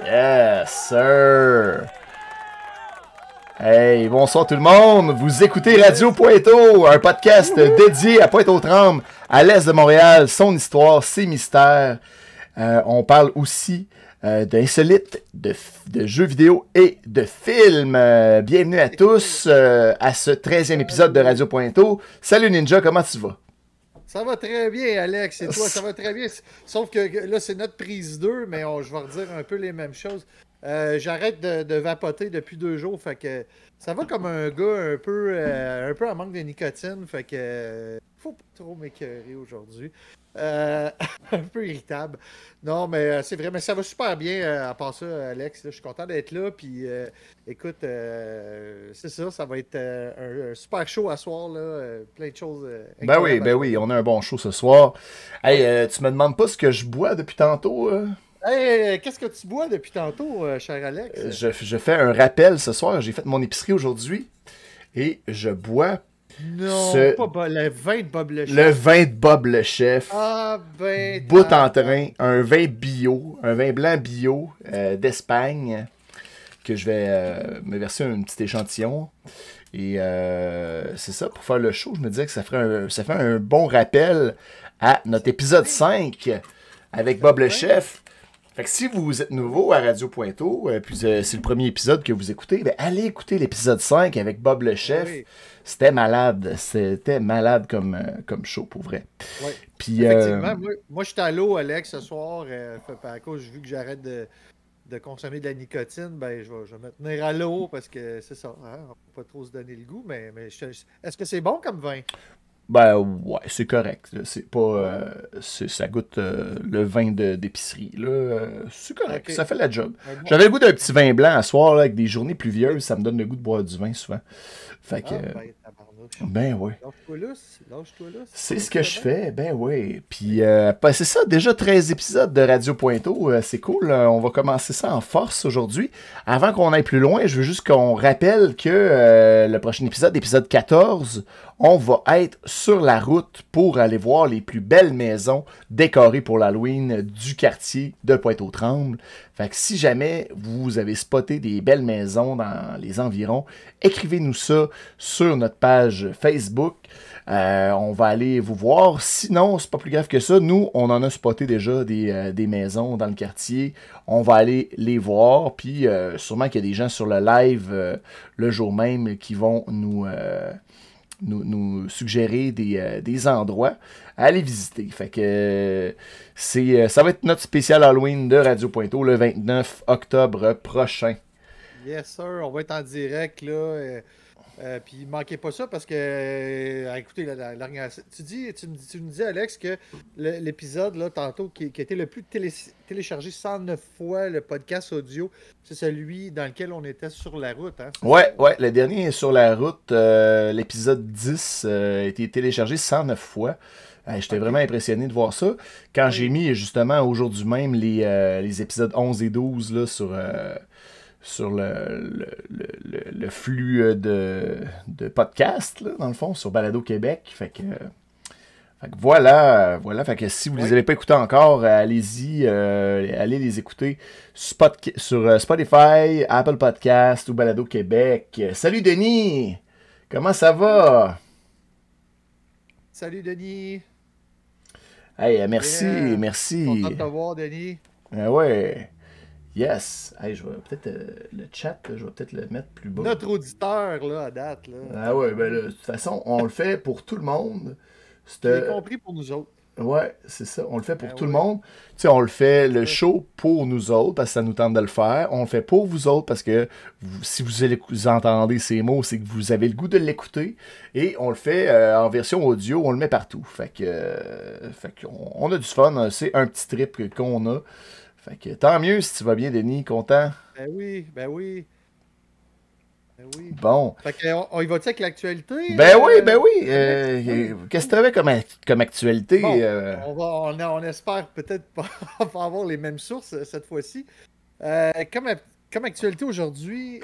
Yes, sir! Hey, bonsoir tout le monde! Vous écoutez Radio Pointeau, un podcast dédié à Pointe-aux-Trembles, à l'est de Montréal, son histoire, ses mystères. On parle aussi d'insolites, de jeux vidéo et de films. Bienvenue à tous à ce 13e épisode de Radio Pointeau. Salut Ninja, comment tu vas? Ça va très bien, Alex, et toi, ça va très bien. Sauf que là, c'est notre prise 2, mais je vais redire un peu les mêmes choses. J'arrête de vapoter depuis 2 jours, fait que ça va comme un gars un peu en manque de nicotine, fait que faut pas trop m'écœurer aujourd'hui. Un peu irritable. Non, mais c'est vrai, mais ça va super bien à part ça, Alex. Là, je suis content d'être là, puis écoute, c'est ça, ça va être un super show à soir, là, plein de choses. Ben oui, on a un bon show ce soir. Hey, tu me demandes pas ce que je bois depuis tantôt? Hey, qu'est-ce que tu bois depuis tantôt, cher Alex? Je fais un rappel ce soir. J'ai fait mon épicerie aujourd'hui et je bois pas le vin de Bob le Chef. Le vin de Bob le Chef. Ah ben... Bout en train. Un vin bio, un vin blanc bio d'Espagne que je vais me verser un petit échantillon. Et c'est ça, pour faire le show, je me disais que ça fait un bon rappel à notre épisode 5 avec Bob le Chef. Fait que si vous êtes nouveau à Radio Pointeau, puis c'est le premier épisode que vous écoutez, ben allez écouter l'épisode 5 avec Bob le Chef. Oui. C'était malade comme show, pour vrai. Oui. Puis, effectivement, moi je suis à l'eau, Alex, ce soir, à cause, vu que j'arrête de consommer de la nicotine, ben je vais me tenir à l'eau, parce que c'est ça, hein, on va pas trop se donner le goût, mais est-ce que c'est bon comme vin? Ben ouais, c'est correct. C'est pas. Ça goûte le vin d'épicerie. C'est correct, okay. Ça fait la job. J'avais le goût d'un petit vin blanc à soir là, avec des journées pluvieuses, ça me donne le goût de boire du vin souvent. Fait que. Ben oui. Lâche-toi là. C'est ce que je fais, ben oui. Puis c'est ça, déjà 13 épisodes de Radio Pointeau, c'est cool. On va commencer ça en force aujourd'hui. Avant qu'on aille plus loin, je veux juste qu'on rappelle que le prochain épisode, épisode 14, on va être sur la route pour aller voir les plus belles maisons décorées pour l'Halloween du quartier de Pointe-aux-Trembles. Fait que si jamais vous avez spoté des belles maisons dans les environs, écrivez-nous ça sur notre page Facebook. On va aller vous voir. Sinon, c'est pas plus grave que ça. Nous, on en a spoté déjà des maisons dans le quartier. On va aller les voir. Puis sûrement qu'il y a des gens sur le live le jour même qui vont nous suggérer des endroits à aller visiter. Fait que ça va être notre spécial Halloween de Radio Pointeau le 29 octobre prochain. Yes, sir. On va être en direct, là. Puis manquez pas ça parce que écoutez, tu me dis, Alex, que l'épisode là tantôt qui a été le plus téléchargé 109 fois, le podcast audio, c'est celui dans lequel on était sur la route, hein? Ouais, le dernier est sur la route. L'épisode 10 a été téléchargé 109 fois. J'étais vraiment impressionné de voir ça. Quand j'ai mis justement aujourd'hui même les épisodes 11 et 12 là, sur le flux de podcast, là, dans le fond, sur Balado Québec. Fait que voilà. Fait que si vous ne les avez pas écoutés encore, allez-y, allez les écouter sur Spotify, Apple Podcast ou Balado Québec. Salut Denis! Comment ça va? Salut Denis! Hey, merci. Content de te voir, Denis. Ouais. Yes. Hey, je vais peut-être le chat, là, je vais peut-être le mettre plus bas. Notre auditeur, là, à date. Là. Ah ouais, ben là, de toute façon, on le fait pour tout le monde. C'est compris pour nous autres. Ouais, c'est ça. On le fait pour tout le monde. Tu sais, on le fait le show pour nous autres parce que ça nous tente de le faire. On le fait pour vous autres parce que si vous entendez ces mots, c'est que vous avez le goût de l'écouter. Et on le fait en version audio, on le met partout. Fait qu'on a du fun. C'est un petit trip qu'on a. Fait que tant mieux si tu vas bien, Denis, content? Ben oui. Bon. Fait qu'on y va-tu avec l'actualité? Ben oui. Qu'est-ce que tu avais comme actualité? Bon, on espère peut-être pas avoir les mêmes sources cette fois-ci. Comme actualité aujourd'hui,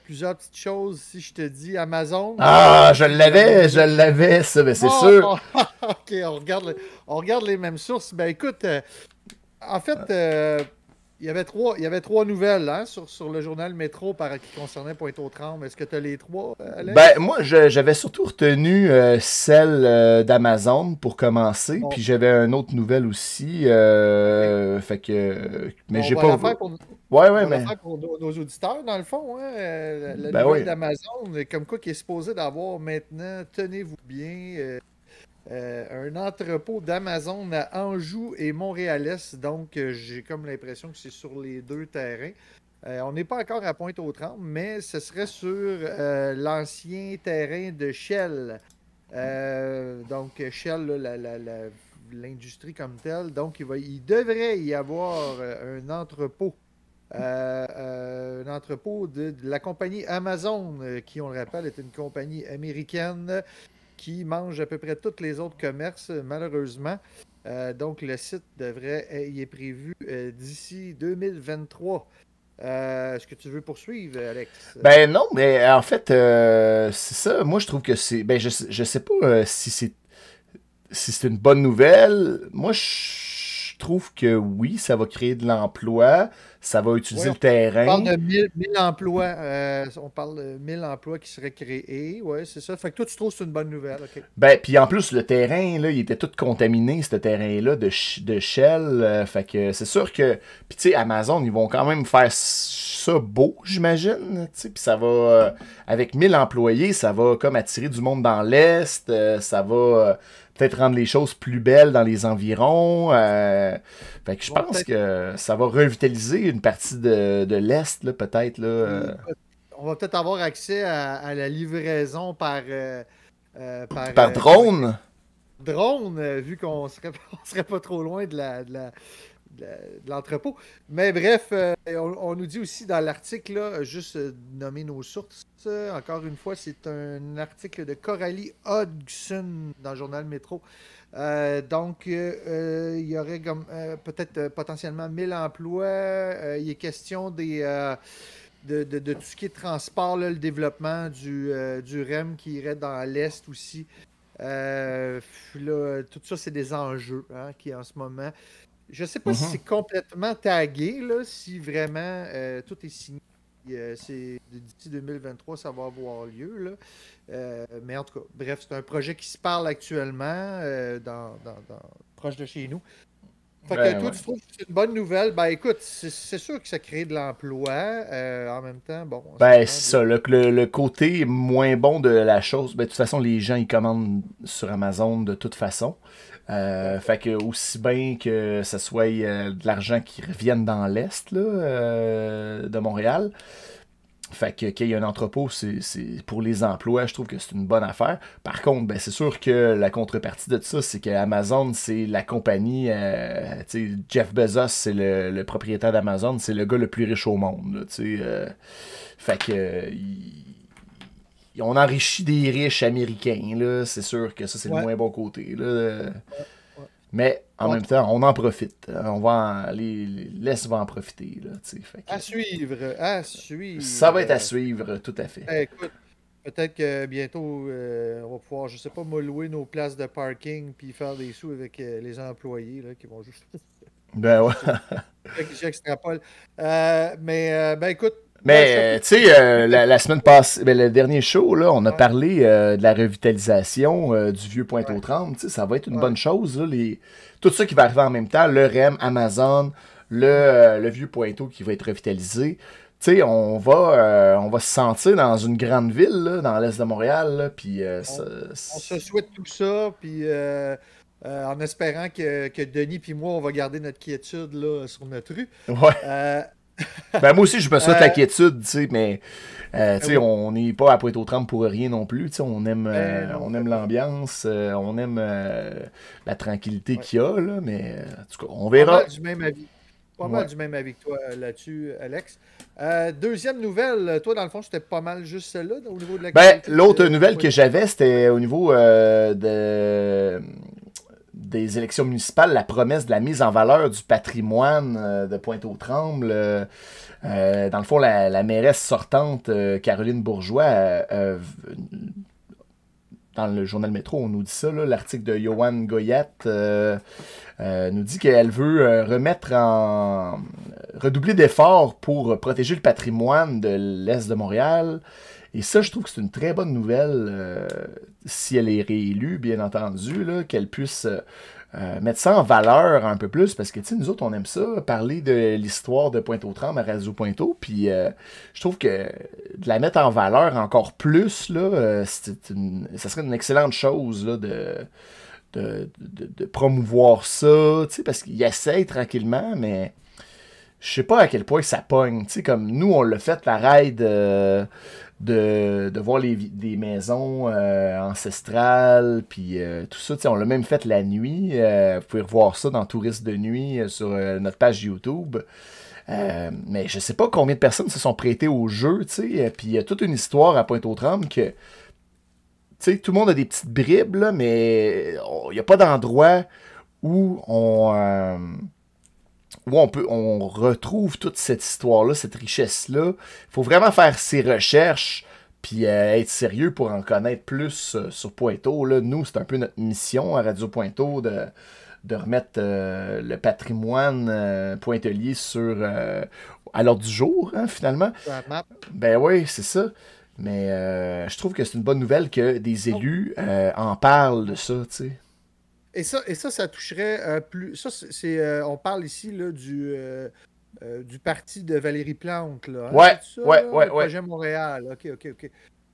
plusieurs petites choses. Si je te dis Amazon. Ah, je l'avais, ça, ben c'est sûr. Ok, on regarde les mêmes sources. Ben écoute, en fait, il y avait trois nouvelles hein, sur le journal Métro qui concernait Pointe-aux-Trembles. Est-ce que tu as les trois, Alex? Ben, moi, j'avais surtout retenu celle d'Amazon pour commencer, Bon, puis j'avais une autre nouvelle aussi, ok. fait que... Mais Bon, j'ai pas... on Ouais, va la mais... faire pour nos auditeurs, dans le fond. Hein. La Ben nouvelle oui. d'Amazon, comme quoi qui est supposé d'avoir maintenant, tenez-vous bien, un entrepôt d'Amazon à Anjou et Montréal-Est. Donc, j'ai comme l'impression que c'est sur les deux terrains. On n'est pas encore à Pointe-aux-Trembles, mais ce serait sur l'ancien terrain de Shell. Donc, Shell, là, l'industrie comme telle. Donc, il devrait y avoir un entrepôt. Un entrepôt de la compagnie Amazon, qui, on le rappelle, est une compagnie américaine qui mange à peu près tous les autres commerces, malheureusement. Donc, le site il est prévu d'ici 2023. Est-ce que tu veux poursuivre, Alex? Ben non, mais en fait, c'est ça. Moi, je trouve que c'est... Ben, je sais pas si c'est une bonne nouvelle. Moi, je trouve que oui, ça va créer de l'emploi, ça va Oui, utiliser le on parle terrain. de 1000 emplois. On parle de 1000 emplois qui seraient créés. Oui, c'est ça. Fait que toi, tu trouves que c'est une bonne nouvelle. OK. Ben, puis en plus, le terrain, là, il était tout contaminé, ce terrain-là, de Shell. Fait que c'est sûr que... Puis tu sais, Amazon, ils vont quand même faire ça beau, j'imagine. Tu sais, puis ça va... avec 1000 employés, ça va comme attirer du monde dans l'Est. Ça va peut-être rendre les choses plus belles dans les environs. Fait que je Ils vont pense peut-être que ça va revitaliser une partie de l'Est, là, peut-être, là. on va peut-être avoir accès à la livraison par Par drone. drone, vu qu'on serait, on serait pas trop loin de l'entrepôt. Mais bref, on nous dit aussi dans l'article, là, juste nommer nos sources. Encore une fois, c'est un article de Coralie Hodgson dans le journal Métro. Donc, il y aurait comme peut-être potentiellement 1000 emplois. Il est question de tout ce qui est transport, là, le développement du REM qui irait dans l'Est aussi. Là, tout ça, c'est des enjeux hein, qui en ce moment. Je ne sais pas si Mhm. c'est complètement tagué, là, si vraiment tout est signé. D'ici 2023, ça va avoir lieu. Là. Mais en tout cas, bref, c'est un projet qui se parle actuellement proche de chez nous. Fait que Ben toi, ouais. tu trouves que c'est une bonne nouvelle. Ben écoute, c'est sûr que ça crée de l'emploi. En même temps, bon, en ce Ben, moment, c'est ça. Le côté moins bon de la chose, ben, de toute façon, les gens, ils commandent sur Amazon de toute façon. Fait que aussi bien que ce soit de l'argent qui revienne dans l'Est là, de Montréal. Fait que qu'il y ait un entrepôt, pour les emplois, je trouve que c'est une bonne affaire. Par contre, ben, c'est sûr que la contrepartie de ça, c'est que Amazon, c'est la compagnie. Tu sais, Jeff Bezos, c'est le propriétaire d'Amazon, c'est le gars le plus riche au monde. Là, tu sais, fait que on enrichit des riches américains. Là, c'est sûr que ça, c'est le ouais. moins bon côté. Là. Ouais, ouais. Mais en En même tout cas, temps, on en profite. L'Est va en profiter. Là, tu sais, fait que, à suivre, à ça va suivre. être à suivre, tout à fait. Écoute, peut-être que bientôt, on va pouvoir, je sais pas, moi, louer nos places de parking puis faire des sous avec les employés là, qui vont juste. Ben ouais. J'extrapole. Ben écoute, moi, je suis un peu. Mais, tu sais, la semaine passée, ben, le dernier show, là, on a Ouais, parlé de la revitalisation du vieux ouais, Pointe-aux-Trembles. Tu sais, ça va être une ouais. bonne chose. Là, tout ça qui va arriver en même temps, le REM, Amazon, le vieux Pointeau qui va être revitalisé. Tu sais, on va se sentir dans une grande ville, là, dans l'est de Montréal. Là, puis, On, on se souhaite tout ça, puis en espérant que Denis puis moi, on va garder notre quiétude là, sur notre rue. ouais. Euh, Ben, moi aussi, je me souhaite la euh, quiétude, tu sais, mais tu ben sais, oui, on n'est pas à Pointe-aux-Trembles pour rien non plus. Tu sais, ben non, on ben aime non. l'ambiance, on aime la tranquillité Ouais. qu'il y a, là, mais en tout cas, on Pas verra. mal du même avis. Pas mal Ouais. du même avis que toi là-dessus, Alex. Deuxième nouvelle, toi, dans le fond, c'était pas mal juste celle-là, au niveau de Ben, l'actualité l'autre de nouvelle que Pointe- j'avais, c'était au niveau des élections municipales, la promesse de la mise en valeur du patrimoine de Pointe-aux-Trembles. Dans le fond, la mairesse sortante, Caroline Bourgeois, dans le journal Métro, on nous dit ça, là, l'article de Johan Goyette nous dit qu'elle veut remettre redoubler d'efforts pour protéger le patrimoine de l'Est de Montréal. Et ça, je trouve que c'est une très bonne nouvelle, si elle est réélue, bien entendu, là, qu'elle puisse mettre ça en valeur un peu plus, parce que, tu sais, nous autres, on aime ça, parler de l'histoire de Pointe-aux-Trembles à Radio-Pointeau, puis je trouve que de la mettre en valeur encore plus, là, ça serait une excellente chose, là, de promouvoir ça, tu sais, parce qu'il essaye tranquillement, mais je sais pas à quel point ça pogne, tu sais, comme nous, on l'a fait, la raid de voir des maisons ancestrales, puis tout ça, tu sais, on l'a même fait la nuit, vous pouvez revoir ça dans Touristes de nuit sur notre page YouTube. Mais je sais pas combien de personnes se sont prêtées au jeu, tu sais, puis il y a toute une histoire à Pointe-aux-Trembles que, tu sais, tout le monde a des petites bribes, là, mais il n'y a pas d'endroit où on retrouve toute cette histoire-là, cette richesse-là. Il faut vraiment faire ses recherches, puis être sérieux pour en connaître plus sur Pointeau. Là. Nous, c'est un peu notre mission à Radio Pointeau de remettre le patrimoine pointelier à l'ordre du jour, hein, finalement. Ben oui, c'est ça. Mais je trouve que c'est une bonne nouvelle que des élus en parlent de ça, tu sais. Et ça toucherait plus. Ça, on parle ici là, du parti de Valérie Plante. Là, hein, Ouais, ça, ouais, là, ouais, le ouais. projet Montréal. OK.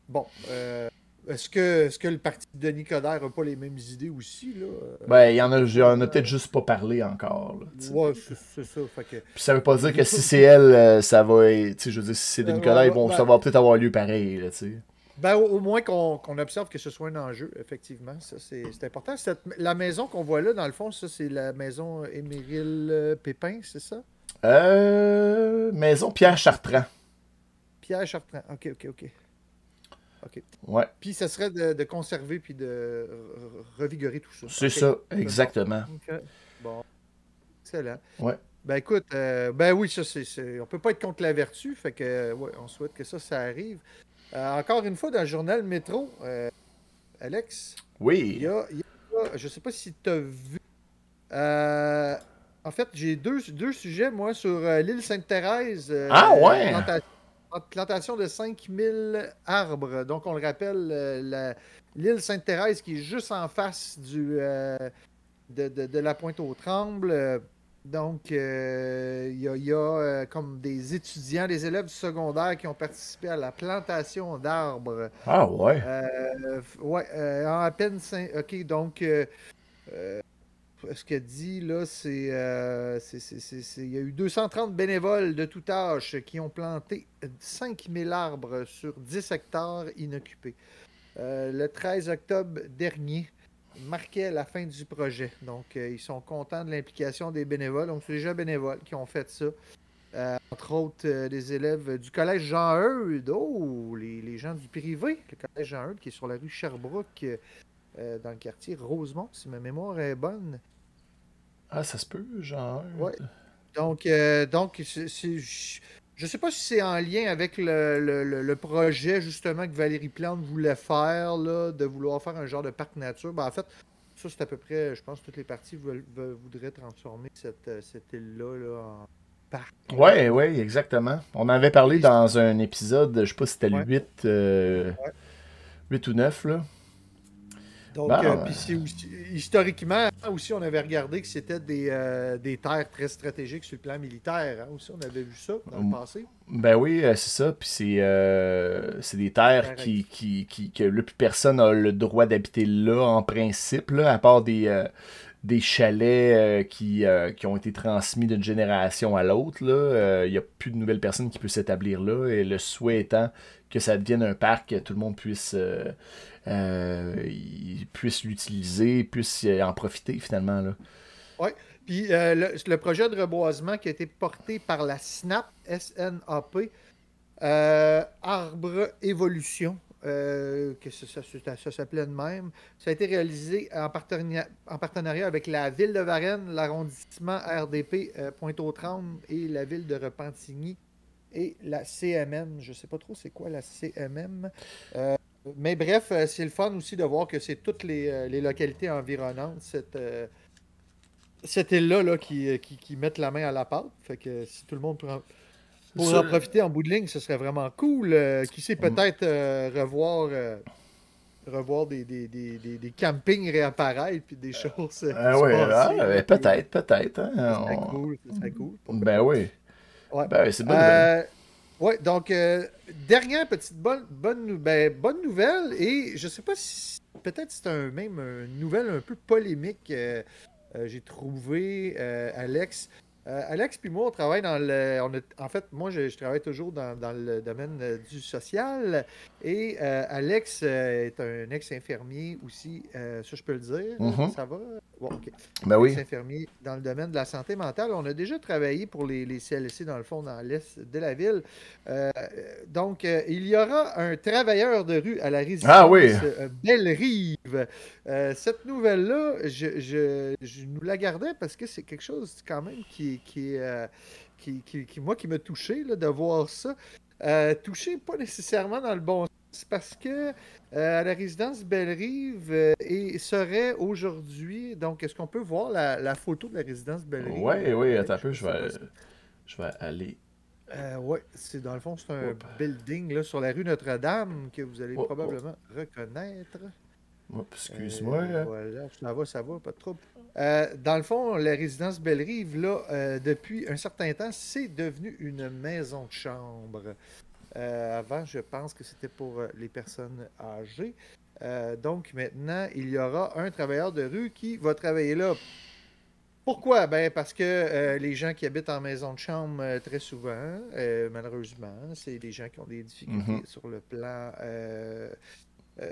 Bon. Est-ce que le parti de Denis Coderre n'a pas les mêmes idées aussi? Là? Ben, il y en a peut-être juste pas parlé encore. Là, ouais, c'est ça. Fait que, puis ça veut pas dire que si c'est elle, ça va être. Tu sais, je veux dire, si c'est Denis Coderre, ça va peut-être avoir lieu pareil. Là, tu sais. Ben, au moins qu'on observe que ce soit un enjeu, effectivement. Ça, c'est important. La maison qu'on voit là, dans le fond, ça, c'est la maison Éméril Pépin, c'est ça? Maison Pierre Chartrand. Pierre Chartrand. OK. Ouais. Puis, ça serait de conserver puis de revigorer tout ça. C'est ça, exactement. OK. Bon. Excellent. Ouais. Ben, écoute, ben oui, ça, on peut pas être contre la vertu. Fait que, ouais, on souhaite que ça arrive. Encore une fois, dans le journal Métro, Alex, oui. il y a, je ne sais pas si tu as vu. En fait, j'ai deux sujets, moi, sur l'île Sainte-Thérèse. Ouais! Plantation de 5000 arbres. Donc, on le rappelle, l'île Sainte-Thérèse qui est juste en face de la Pointe-aux-Trembles. Donc, il y a comme des étudiants, des élèves du secondaire qui ont participé à la plantation d'arbres. Ah ouais? Ouais, en à peine 5... OK, donc, ce qu'elle dit, là, c'est... il y a eu 230 bénévoles de tout âge qui ont planté 5000 arbres sur 10 hectares inoccupés. Le 13 octobre dernier, marquait la fin du projet. Donc, ils sont contents de l'implication des bénévoles. Donc, c'est déjà bénévoles qui ont fait ça. Entre autres, des élèves du collège Jean-Eudes. Oh, les gens du privé. Le collège Jean-Eudes qui est sur la rue Sherbrooke, dans le quartier Rosemont, si ma mémoire est bonne. Ah, ça se peut, Jean-Eudes. Ouais. Donc je ne sais pas si c'est en lien avec le projet, justement, que Valérie Plante voulait faire, là, de vouloir faire un genre de parc nature. Ben, en fait, ça, c'est à peu près, je pense que toutes les parties voudraient transformer cette île-là là, en parc. Ouais, exactement. On avait parlé dans un épisode, je sais pas si c'était le 8 ou 9, là. Donc, puis c'est aussi, historiquement, aussi, on avait regardé que c'était des terres très stratégiques sur le plan militaire. Hein, aussi, on avait vu ça dans le passé. Ben oui, c'est ça. Puis c'est des terres que là, plus personne n'a le droit d'habiter là, en principe, là, à part des chalets qui ont été transmis d'une génération à l'autre. Il n'y a plus de nouvelles personnes qui peuvent s'établir là. Et le souhait étant que ça devienne un parc, que tout le monde puisse l'utiliser, puisse en profiter finalement. Oui. Puis le projet de reboisement qui a été porté par la SNAP, S-N-A-P, Arbre Évolution, que ça s'appelait de même. Ça a été réalisé en partenariat avec la Ville de Varennes, l'arrondissement RDP Pointe-aux-Trembles et la Ville de Repentigny et la CMM. Je ne sais pas trop c'est quoi la CMM. Mais bref, c'est le fun aussi de voir que c'est toutes les localités environnantes, cette île-là là, qui mettent la main à la pâte. Fait que si tout le monde pour Ça, en profiter en bout de ligne, ce serait vraiment cool. Qui sait, peut-être revoir des campings réapparaître puis des choses se ouais, passer. Là, peut-être. ça Hein, serait cool, ça serait cool. Pourquoi ben pas? oui. Ouais. Ben oui, c'est une bonne nouvelle. Ouais, donc, dernière petite bonne nouvelle, et je sais pas si peut-être c'est même une nouvelle un peu polémique, j'ai trouvé, Alex. Alex puis moi, on travaille en fait, moi, je travaille toujours dans le domaine du social, et Alex est un ex-infirmier aussi, ça je peux le dire, Mhm. ça va? Bon, ok. Ben oui. Ex-infirmier dans le domaine de la santé mentale. On a déjà travaillé pour les CLSC, dans le fond, dans l'est de la ville. Euh, donc, il y aura un travailleur de rue à la Ah oui. résidence Belle-Rive. Cette nouvelle-là, je nous la gardais parce que c'est quelque chose quand même qui m'a touché là, de voir ça. Touché, pas nécessairement dans le bon sens, parce que à la résidence Belle-Rive et serait aujourd'hui. Donc, est-ce qu'on peut voir la photo de la résidence Belle-Rive, Ouais, oui, attends Alex? un Je sais peu, pas si c'est possible. je vais aller. Ouais, c'est dans le fond, c'est un Hop, building là, sur la rue Notre-Dame que vous allez hop, hop, probablement reconnaître. hop, excuse-moi. Voilà, ça va, pas de trouble. Dans le fond, la résidence Belle-Rive, là, depuis un certain temps, c'est devenu une maison de chambre. Avant, je pense que c'était pour les personnes âgées. Donc maintenant, il y aura un travailleur de rue qui va travailler là. Pourquoi? Ben parce que les gens qui habitent en maison de chambre, très souvent, malheureusement, c'est des gens qui ont des difficultés Mhm. sur le plan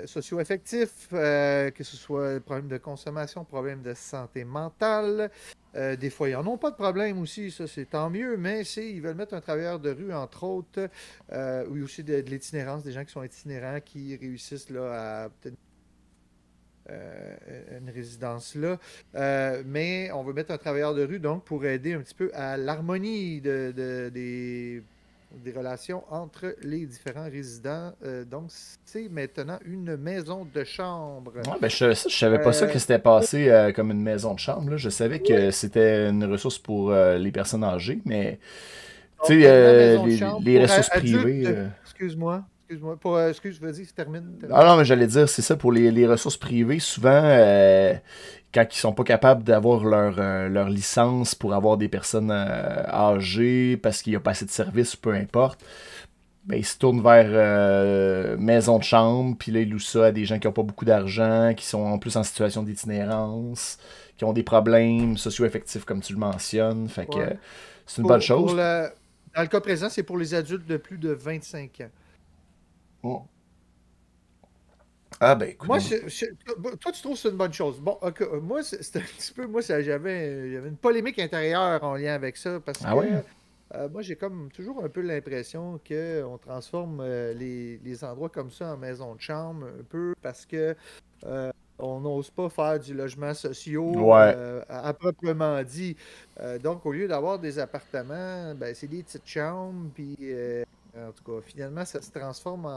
socio-affectif, que ce soit problème de consommation, problème de santé mentale. Des fois, ils n'en ont pas de problème aussi, ça c'est tant mieux, mais ils veulent mettre un travailleur de rue, entre autres, ou aussi de l'itinérance, des gens qui sont itinérants, qui réussissent là, à peut-être euh, une résidence là. Mais on veut mettre un travailleur de rue, donc, pour aider un petit peu à l'harmonie des relations entre les différents résidents. Donc, c'est maintenant une maison de chambre. Ouais, ben je savais pas ça Euh, que c'était passé comme une maison de chambre, là. Je savais que oui, c'était une ressource pour les personnes âgées, mais donc tu sais, maintenant, maison de chambre les pour ressources adultes. privées. Excuse-moi. Vas-y, Ah termine. non, mais j'allais dire, c'est ça, pour les ressources privées, souvent, quand ils sont pas capables d'avoir leur licence pour avoir des personnes âgées, parce qu'il n'y a pas assez de services, peu importe, ben, ils se tournent vers maison de chambre, puis là, ils louent ça à des gens qui n'ont pas beaucoup d'argent, qui sont en plus en situation d'itinérance, qui ont des problèmes socio-affectifs, comme tu le mentionnes. Fait que Ouais. c'est une bonne Pour chose. dans le cas présent, c'est pour les adultes de plus de 25 ans. Oh. Ah ben écoute. Moi, toi, tu trouves que c'est une bonne chose. Bon, ok, moi, c'était un petit peu. Moi, j'avais une polémique intérieure en lien avec ça parce Ah ouais? que moi, j'ai comme toujours un peu l'impression qu'on transforme les endroits comme ça en maison de chambre, un peu parce que on n'ose pas faire du logement social Ouais. à proprement dit. Donc, au lieu d'avoir des appartements, ben, c'est des petites chambres, puis en tout cas, finalement, ça se transforme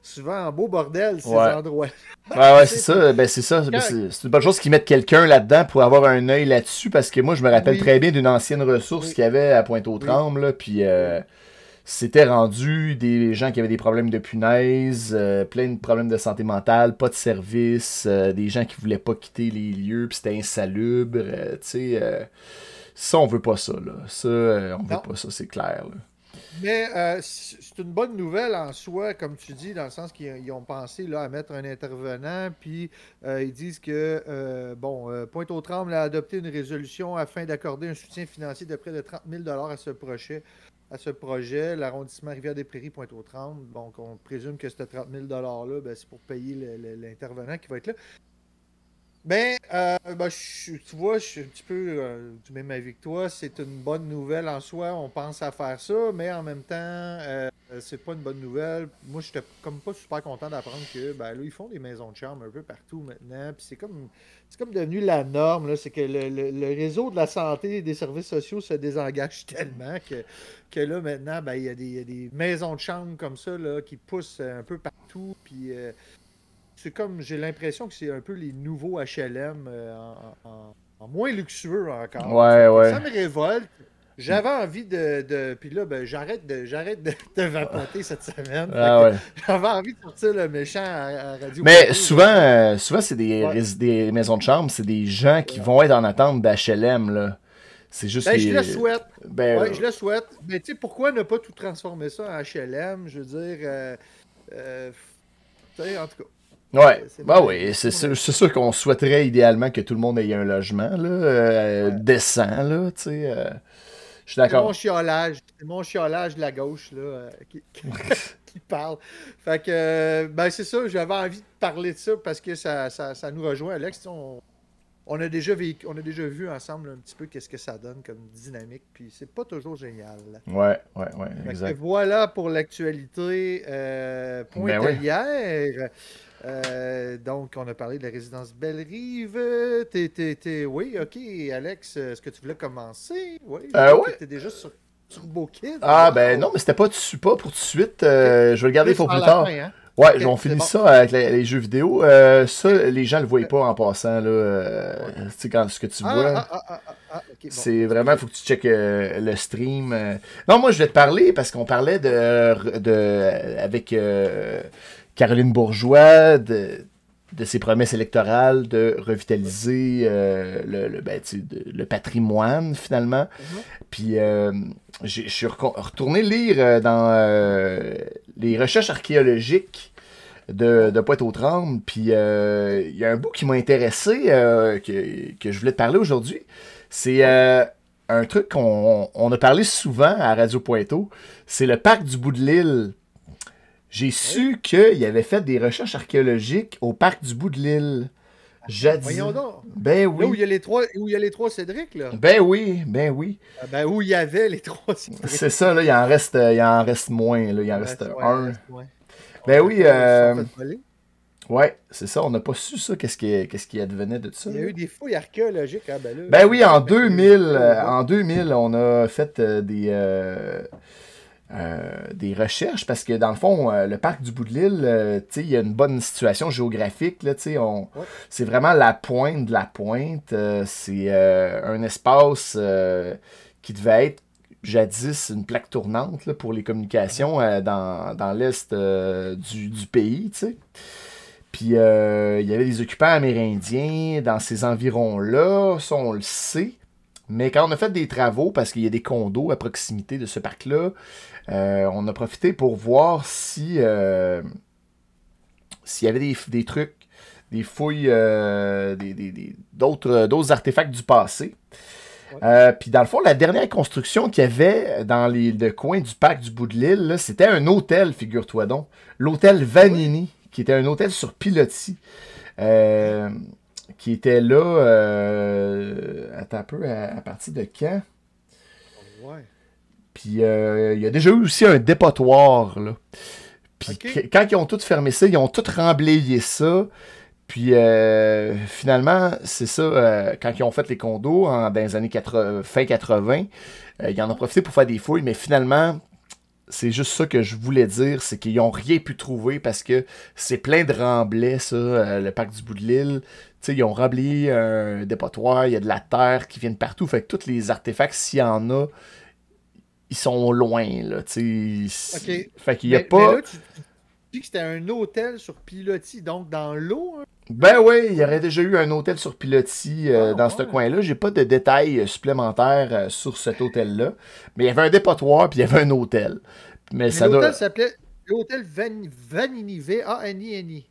souvent en beau bordel, ces Ouais. endroits. Ouais, Tu ouais, c'est sais, puis ça. Ben, c'est ça. Ben, quand... c'est une bonne chose qu'ils mettent quelqu'un là-dedans pour avoir un œil là-dessus, parce que moi, je me rappelle Oui, très bien d'une ancienne ressource oui, qu'il y avait à oui, Pointe-aux-Trembles, là, puis oui. c'était rendu des gens qui avaient des problèmes de punaises, plein de problèmes de santé mentale, pas de service, des gens qui voulaient pas quitter les lieux, puis c'était insalubre, tu sais. Ça, on veut pas ça, là. Ça, on veut Non, pas ça, c'est clair, là. mais c'est une bonne nouvelle en soi, comme tu dis, dans le sens qu'ils ont pensé là, à mettre un intervenant, puis ils disent que, Pointe-aux-Trembles a adopté une résolution afin d'accorder un soutien financier de près de 30 000 à ce projet. L'arrondissement Rivière-des-Prairies, Pointe-aux-Trembles. Donc, on présume que ce 30 000 $-là, ben, c'est pour payer l'intervenant qui va être là. Tu vois, je suis un petit peu du même avis que toi. C'est une bonne nouvelle en soi. On pense à faire ça, mais en même temps, c'est pas une bonne nouvelle. Moi, je n'étais comme pas super content d'apprendre que ben là, ils font des maisons de charme un peu partout maintenant. Puis c'est comme devenu la norme, là. C'est que le réseau de la santé et des services sociaux se désengage tellement que là, maintenant, ben, il y a des maisons de chambre comme ça là, qui poussent un peu partout. Puis c'est comme, j'ai l'impression que c'est un peu les nouveaux HLM en moins luxueux encore. Ouais, ouais. Ça me révolte. J'avais envie puis là, ben, j'arrête de vapoter cette semaine. Ah ouais. J'avais envie de sortir le méchant à Radio Mais Pointeau, souvent c'est des, ouais. des maisons de chambre, c'est des gens qui vont être en attente d'HLM, là. C'est juste Ben, je le souhaite. Ben, ouais, je le souhaite. Mais tu sais, pourquoi ne pas tout transformer ça en HLM? Je veux dire, tu sais, en tout cas. ouais, bah mon oui, avis. c'est sûr qu'on souhaiterait idéalement que tout le monde ait un logement, là, Ouais. décent, là, tu sais. Je suis C'est mon d'accord. chiolage. C'est mon chiolage de la gauche, là, qui parle. Fait que, ben, c'est ça, j'avais envie de parler de ça parce que ça nous rejoint, Alex. On a déjà vu ensemble un petit peu qu'est-ce que ça donne comme dynamique, puis c'est pas toujours génial. Ouais, Fait que exact. voilà pour l'actualité Ben oui. pointelière. Donc, on a parlé de la résidence Belle-Rive. Oui, ok, Alex, est-ce que tu voulais commencer? Oui, je vois que Ouais. tu es déjà sur Turbo Kid. Ah, ben non, Wow! mais c'était pas pour tout de suite. Ok. Je vais le garder Plus pour vers plus la tard. fin, hein? Ouais, Ok, on c'est finit bon. ça avec les jeux vidéo. Ça, Ok. les gens le voient pas en passant, là. Ouais. Tu sais, quand ce que tu Ah, vois, ah, ah, ah, ah, ah, ok, bon. c'est vraiment, Excusez. faut que tu checkes le stream. Non, moi, je vais te parler parce qu'on parlait avec Caroline Bourgeois de ses promesses électorales de revitaliser ben, tu sais, le patrimoine, finalement. Mhm. Puis je suis retourné lire dans les recherches archéologiques de Pointe-aux-Trembles. Puis il y a un bout qui m'a intéressé, que je voulais te parler aujourd'hui. C'est Ouais. un truc qu'on a parlé souvent à Radio Pointeau. C'est le parc du bout de l'île. J'ai Oui. su qu'il avait fait des recherches archéologiques au parc du bout de l'île. Jadis. Voyons donc. Ben Là où oui. il y a les trois Cédric, là. Ben oui, ben oui. Ah, ben, où il y avait les trois Cédric. C'est ça, là, il en reste moins, là, il en reste Ouais, il en un. reste moins. Ben Ouais, oui, ils se sont fait voler. ouais, c'est ça, on n'a pas su ça, qu'est-ce qui advenait de ça, Il y a là. eu des fouilles archéologiques. Ah, ben là, Ben je oui, sais bien qu'il y a eu des fouilles. en 2000, on a fait des recherches parce que dans le fond, le parc du bout de l'île, tu sais, il y a une bonne situation géographique, là, tu sais, Ouais. c'est vraiment la pointe de la pointe, c'est un espace qui devait être jadis une plaque tournante là, pour les Uh-huh. communications dans l'est du pays, tu sais. Puis il y avait des occupants amérindiens dans ces environs-là, ça on le sait. Mais quand on a fait des travaux, parce qu'il y a des condos à proximité de ce parc-là, on a profité pour voir si s'il y avait des trucs, des fouilles, d'autres artefacts du passé. Ouais. Puis dans le fond, la dernière construction qu'il y avait dans le coin du parc du bout de l'île, là, c'était un hôtel, figure-toi donc. L'hôtel Ah oui? Vanini, qui était un hôtel sur pilotis. Hein? Euh, qui était là, attends un peu, à partir de quand? Ouais. Puis il y a déjà eu aussi un dépotoir, là. Puis OK. quand ils ont tout fermé ça, ils ont tout remblayé ça. Puis finalement, c'est ça, quand ils ont fait les condos dans les années fin 80, ils en ont profité pour faire des fouilles, mais finalement, c'est juste ça que je voulais dire, c'est qu'ils n'ont rien pu trouver parce que c'est plein de remblais, ça, le parc du bout de l'île. Tu sais, ils ont remblayé un dépotoir, il y a de la terre qui vient de partout, fait que tous les artefacts, s'il y en a, ils sont loin, là, tu sais. OK. Fait qu'il n'y a Mais pas... là, tu dis que c'était un hôtel sur pilotis, donc dans l'eau, hein? Ben oui, il y aurait déjà eu un hôtel sur pilotis Ah, dans ce ouais. coin-là. J'ai pas de détails supplémentaires sur cet hôtel-là. Mais il y avait un dépotoir puis il y avait un hôtel. Mais Mais ça l'hôtel doit... s'appelait l'hôtel Vanini, V-A-N-I-N-I.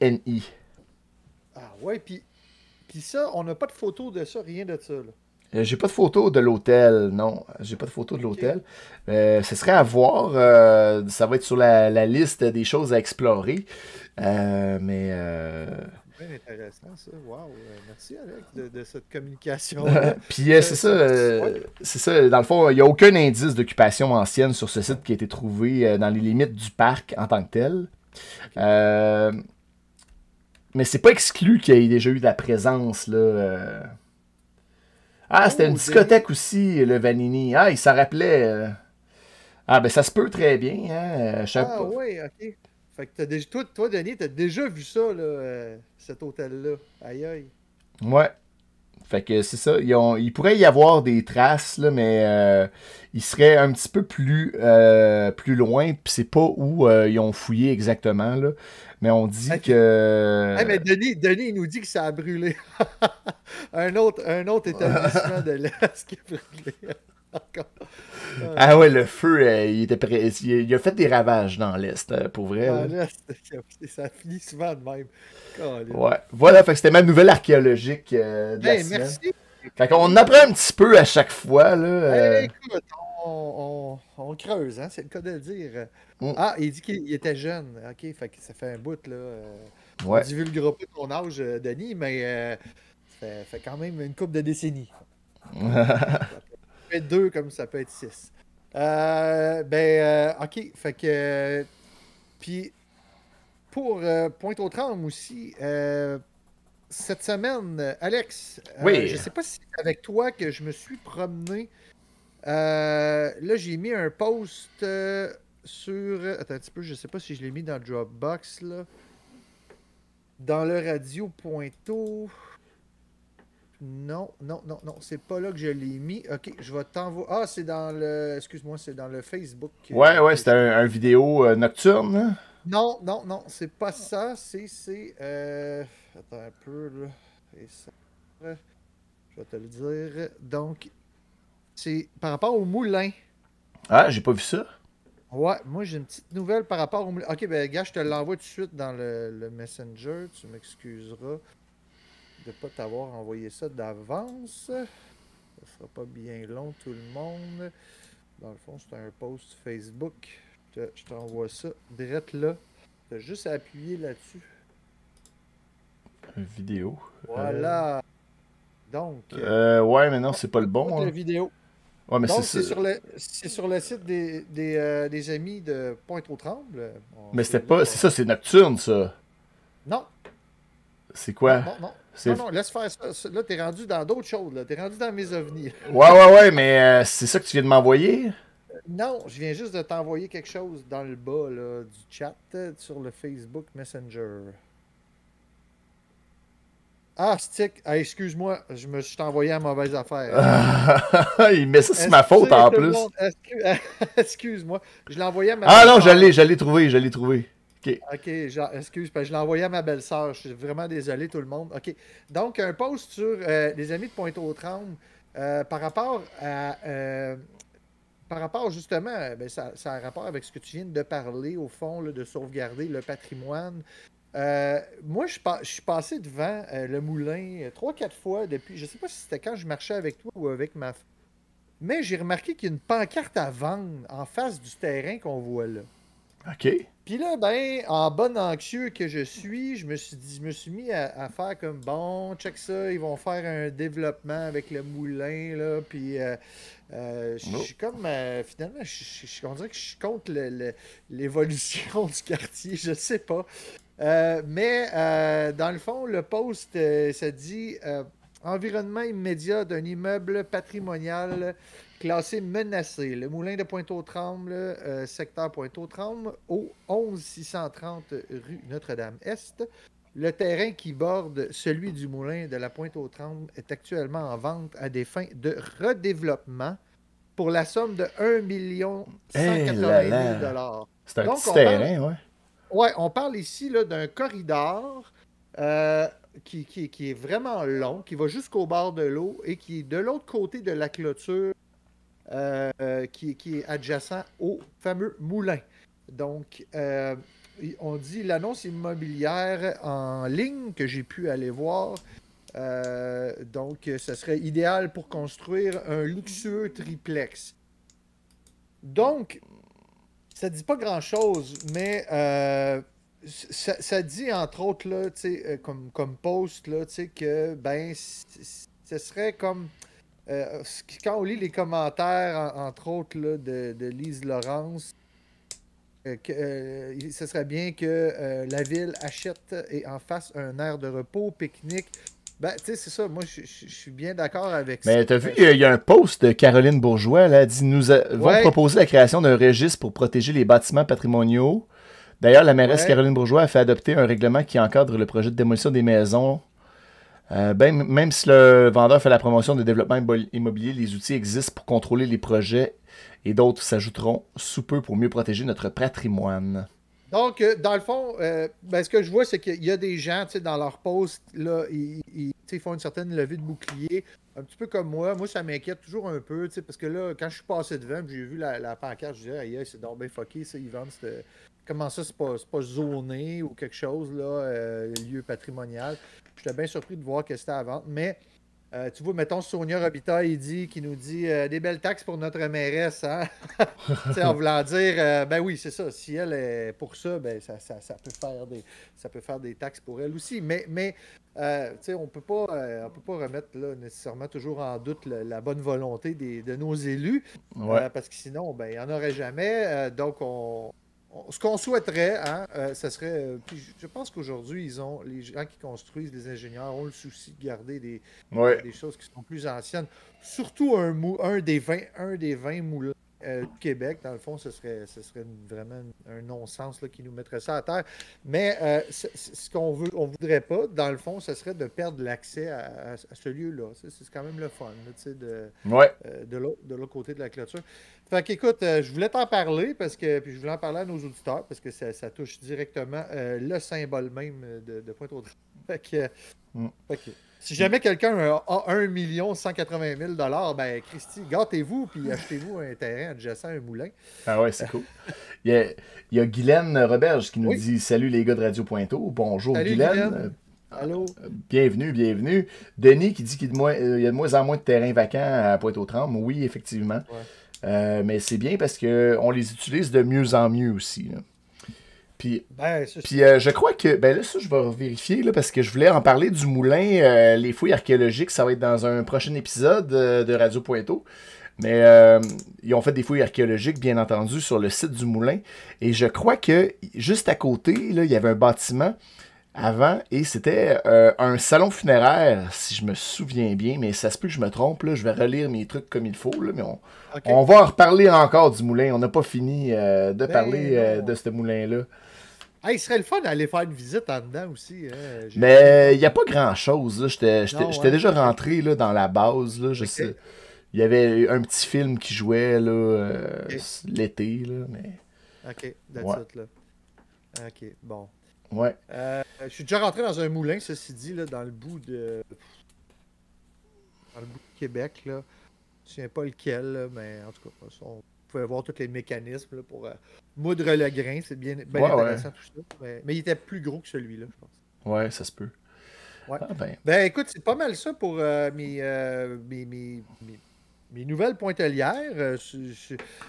Vanni. Ah, ouais, puis ça, on n'a pas de photo de ça, rien de ça, là. J'ai pas de photo de l'hôtel, non. J'ai pas de photo de OK. l'hôtel. Ce serait à voir. Ça va être sur la liste des choses à explorer. Mais Bien intéressant, ça. Wow. Merci, Alex, de cette communication-là. puis Ouais. c'est ça. Dans le fond, il n'y a aucun indice d'occupation ancienne sur ce site qui a été trouvé dans les limites du parc en tant que tel. OK. Euh, mais c'est pas exclu qu'il y ait déjà eu de la présence là. Ah, c'était une Oh, Denis. discothèque aussi, le Vanini. Ah, il s'en rappelait. Ah, ben ça se peut très bien. Hein? Je sais Ah, pas. ouais, OK. Fait que toi, Denis, t'as déjà vu ça, là, cet hôtel-là. Aïe, aïe. Ouais. Fait que c'est ça. Il pourrait y avoir des traces, là, mais ils seraient un petit peu plus loin. Puis c'est pas où ils ont fouillé exactement, là. Mais on dit que... mais Denis, il nous dit que ça a brûlé. un autre établissement de l'Est qui a brûlé. Ah ouais, le feu, il a fait des ravages dans l'Est, pour vrai. Dans l'Est, ça finit souvent de même. Ouais. Voilà, fait que c'était ma nouvelle archéologique de la semaine. Merci. Fait qu'on apprend un petit peu à chaque fois, là. Écoute, on creuse, hein, c'est le cas de le dire. Ah, il dit qu'il était jeune. OK, fait que ça fait un bout, là. On divulguera pas ton âge, Denis, mais ça fait quand même une couple de décennies. Ça peut être 2 comme ça peut être 6. OK, fait que... Puis, pour Pointe-aux-Trembles aussi, cette semaine, Alex, je sais pas si c'est avec toi que je me suis promené. Là, j'ai mis un post sur... Attends un petit peu, je sais pas si je l'ai mis dans Dropbox, là. Dans le radio Pointeau. Non, c'est pas là que je l'ai mis. OK, je vais t'envoyer... Ah, c'est dans le... Excuse-moi, c'est dans le Facebook. Ouais, c'était un vidéo nocturne, là. Non, c'est pas ça. C'est... Attends un peu, là. Je vais te le dire. Donc, c'est par rapport au moulin. Ah, j'ai pas vu ça. Ouais, moi j'ai une petite nouvelle par rapport au moulin. Ok, ben gars, je te l'envoie tout de suite dans le Messenger. Tu m'excuseras de pas t'avoir envoyé ça d'avance. Ça sera pas bien long, tout le monde. Dans le fond, c'est un post Facebook. Je t'envoie ça direct là. T'as juste à appuyer là-dessus. Une vidéo. Voilà. Donc. Ouais, mais non, c'est pas le bon. La vidéo. Ouais, mais donc, c'est sur le site des amis de Pointe-aux-Trembles. Mais c'était pas... C'est ça, c'est nocturne, ça. Non. C'est quoi? Non, laisse faire ça. Là, t'es rendu dans d'autres choses. Là. T'es rendu dans mes ovnis. Ouais, mais c'est ça que tu viens de m'envoyer? Non, je viens juste de t'envoyer quelque chose dans le bas là, du chat sur le Facebook Messenger. Ah, stick. Ah, excuse-moi, je me suis envoyé à mauvaise affaire. Il met ça sur ma faute en plus. Excuse-moi. Je l'ai envoyé à ma belle-sœur. Ah non, je l'ai trouvé. OK, excuse, je l'ai envoyé à ma belle-sœur. Je suis vraiment désolé, tout le monde. OK. Donc, un post sur les amis de Pointe-aux-Trembles par rapport justement, ça a rapport avec ce que tu viens de parler, au fond, là, de sauvegarder le patrimoine. Moi, je suis passé devant le moulin 3-4 fois depuis. Je sais pas si c'était quand je marchais avec toi ou avec ma femme. Mais j'ai remarqué qu'il y a une pancarte à vendre en face du terrain qu'on voit là. OK. Puis là, en bon anxieux que je suis, je me suis mis à faire comme bon, check ça, ils vont faire un développement avec le moulin, là, puis je suis comme, finalement, on dirait que je suis contre l'évolution du quartier, je sais pas. Mais dans le fond, le post, ça dit environnement immédiat d'un immeuble patrimonial classé menacé. Le moulin de Pointe-aux-Trembles, secteur Pointe-aux-Trembles, au 11630 rue Notre-Dame-Est. Le terrain qui borde celui du moulin de la Pointe-aux-Trembles est actuellement en vente à des fins de redéveloppement pour la somme de 1 180 000 $. C'est un petit terrain, ouais. Ouais, on parle ici là, d'un corridor qui est vraiment long, qui va jusqu'au bord de l'eau et qui est de l'autre côté de la clôture qui est adjacent au fameux moulin. Donc, on dit l'annonce immobilière en ligne que j'ai pu aller voir. Donc, ce serait idéal pour construire un luxueux triplex. Donc, ça dit pas grand-chose, mais ça dit, entre autres, là, comme post, là, que ce serait comme... quand on lit les commentaires, entre autres, là, de Lise Laurence, ce serait bien que la ville achète et en fasse un aire de repos, pique-nique. C'est ça, moi, je suis bien d'accord avec ça. Mais t'as vu, il y a un post de Caroline Bourgeois, là, elle dit « Nous vont proposer la création d'un registre pour protéger les bâtiments patrimoniaux. D'ailleurs, la mairesse Caroline Bourgeois a fait adopter un règlement qui encadre le projet de démolition des maisons Même si le vendeur fait la promotion de développement immobilier, les outils existent pour contrôler les projets et d'autres s'ajouteront sous peu pour mieux protéger notre patrimoine. Donc, dans le fond, ce que je vois, c'est qu'il y a des gens, dans leur post, là, ils font une certaine levée de bouclier, un petit peu comme moi. Moi, ça m'inquiète toujours un peu, parce que là, quand je suis passé devant, j'ai vu la pancarte, je disais, aïe, c'est donc bien fucké, ça, ils vendent. Comment ça, c'est pas zoné ou quelque chose, là, lieu patrimonial. J'étais bien surpris de voir que c'était à vendre, mais tu vois, mettons, Sonia Robitaille, qui nous dit des belles taxes pour notre mairesse, hein? En voulant dire, ben oui, c'est ça. Si elle est pour ça, ben ça peut faire des taxes pour elle aussi. Mais on peut pas remettre là, nécessairement toujours en doute la bonne volonté de nos élus, Ouais. parce que sinon, ben, il n'y en aurait jamais. Donc, ce qu'on souhaiterait, hein, ce serait. Puis je pense qu'aujourd'hui, les gens qui construisent, les ingénieurs, ont le souci de garder Ouais. des choses qui sont plus anciennes. Surtout un des 20 moulins du Québec. Dans le fond, ce serait vraiment un non-sens là, qui nous mettrait ça à terre. Mais ce qu'on voudrait pas, dans le fond, ce serait de perdre l'accès à ce lieu-là. C'est quand même le fun Ouais. de l'autre côté de la clôture. Fait qu'écoute, je voulais t'en parler puis je voulais en parler à nos auditeurs parce que ça touche directement le symbole même de Pointe-aux-Trembles. Fait que, si jamais quelqu'un a 1 180 000 ben Christy, gâtez-vous puis achetez-vous un terrain adjacent à un moulin. Ah ouais, c'est cool. Il y a Guylaine Roberge qui nous Oui. dit salut les gars de Radio Pointeau. Bonjour Salut, Guylaine. Guylaine. Allô. Bienvenue, bienvenue. Denis qui dit qu'il y a de moins en moins de terrains vacants à Pointe-aux-Trembles. Oui, effectivement. Ouais. Mais c'est bien parce qu'on les utilise de mieux en mieux aussi. Là. Puis, ça, je crois que, ben là, ça, je vais vérifier, là, parce que je voulais en parler du moulin. Les fouilles archéologiques, ça va être dans un prochain épisode de Radio Pointeau. Mais ils ont fait des fouilles archéologiques, bien entendu, sur le site du moulin. Et je crois que, juste à côté, là, il y avait un bâtiment avant, et c'était un salon funéraire, si je me souviens bien. Mais ça se peut que je me trompe, là. Je vais relire mes trucs comme il faut, là, mais on va en reparler encore du moulin. On n'a pas fini de parler de ce moulin-là. Hey, il serait le fun d'aller faire une visite en dedans aussi. Hein. Mais il n'y a pas grand-chose. J'étais ouais. déjà rentré là, dans la base. Là, je sais. Il y avait un petit film qui jouait là, l'été. Là, mais... OK, that's it, là. OK, bon. Ouais. Je suis déjà rentré dans un moulin, ceci dit, là, dans le bout de Québec. Là. Je ne me souviens pas lequel, là, mais en tout cas, on pouvait voir tous les mécanismes là, pour moudre le grain. C'est bien intéressant tout ça. Mais il était plus gros que celui-là, je pense. Ouais, ça se peut. Ouais. Ah, ben écoute, c'est pas mal ça pour mes nouvelles pointelières.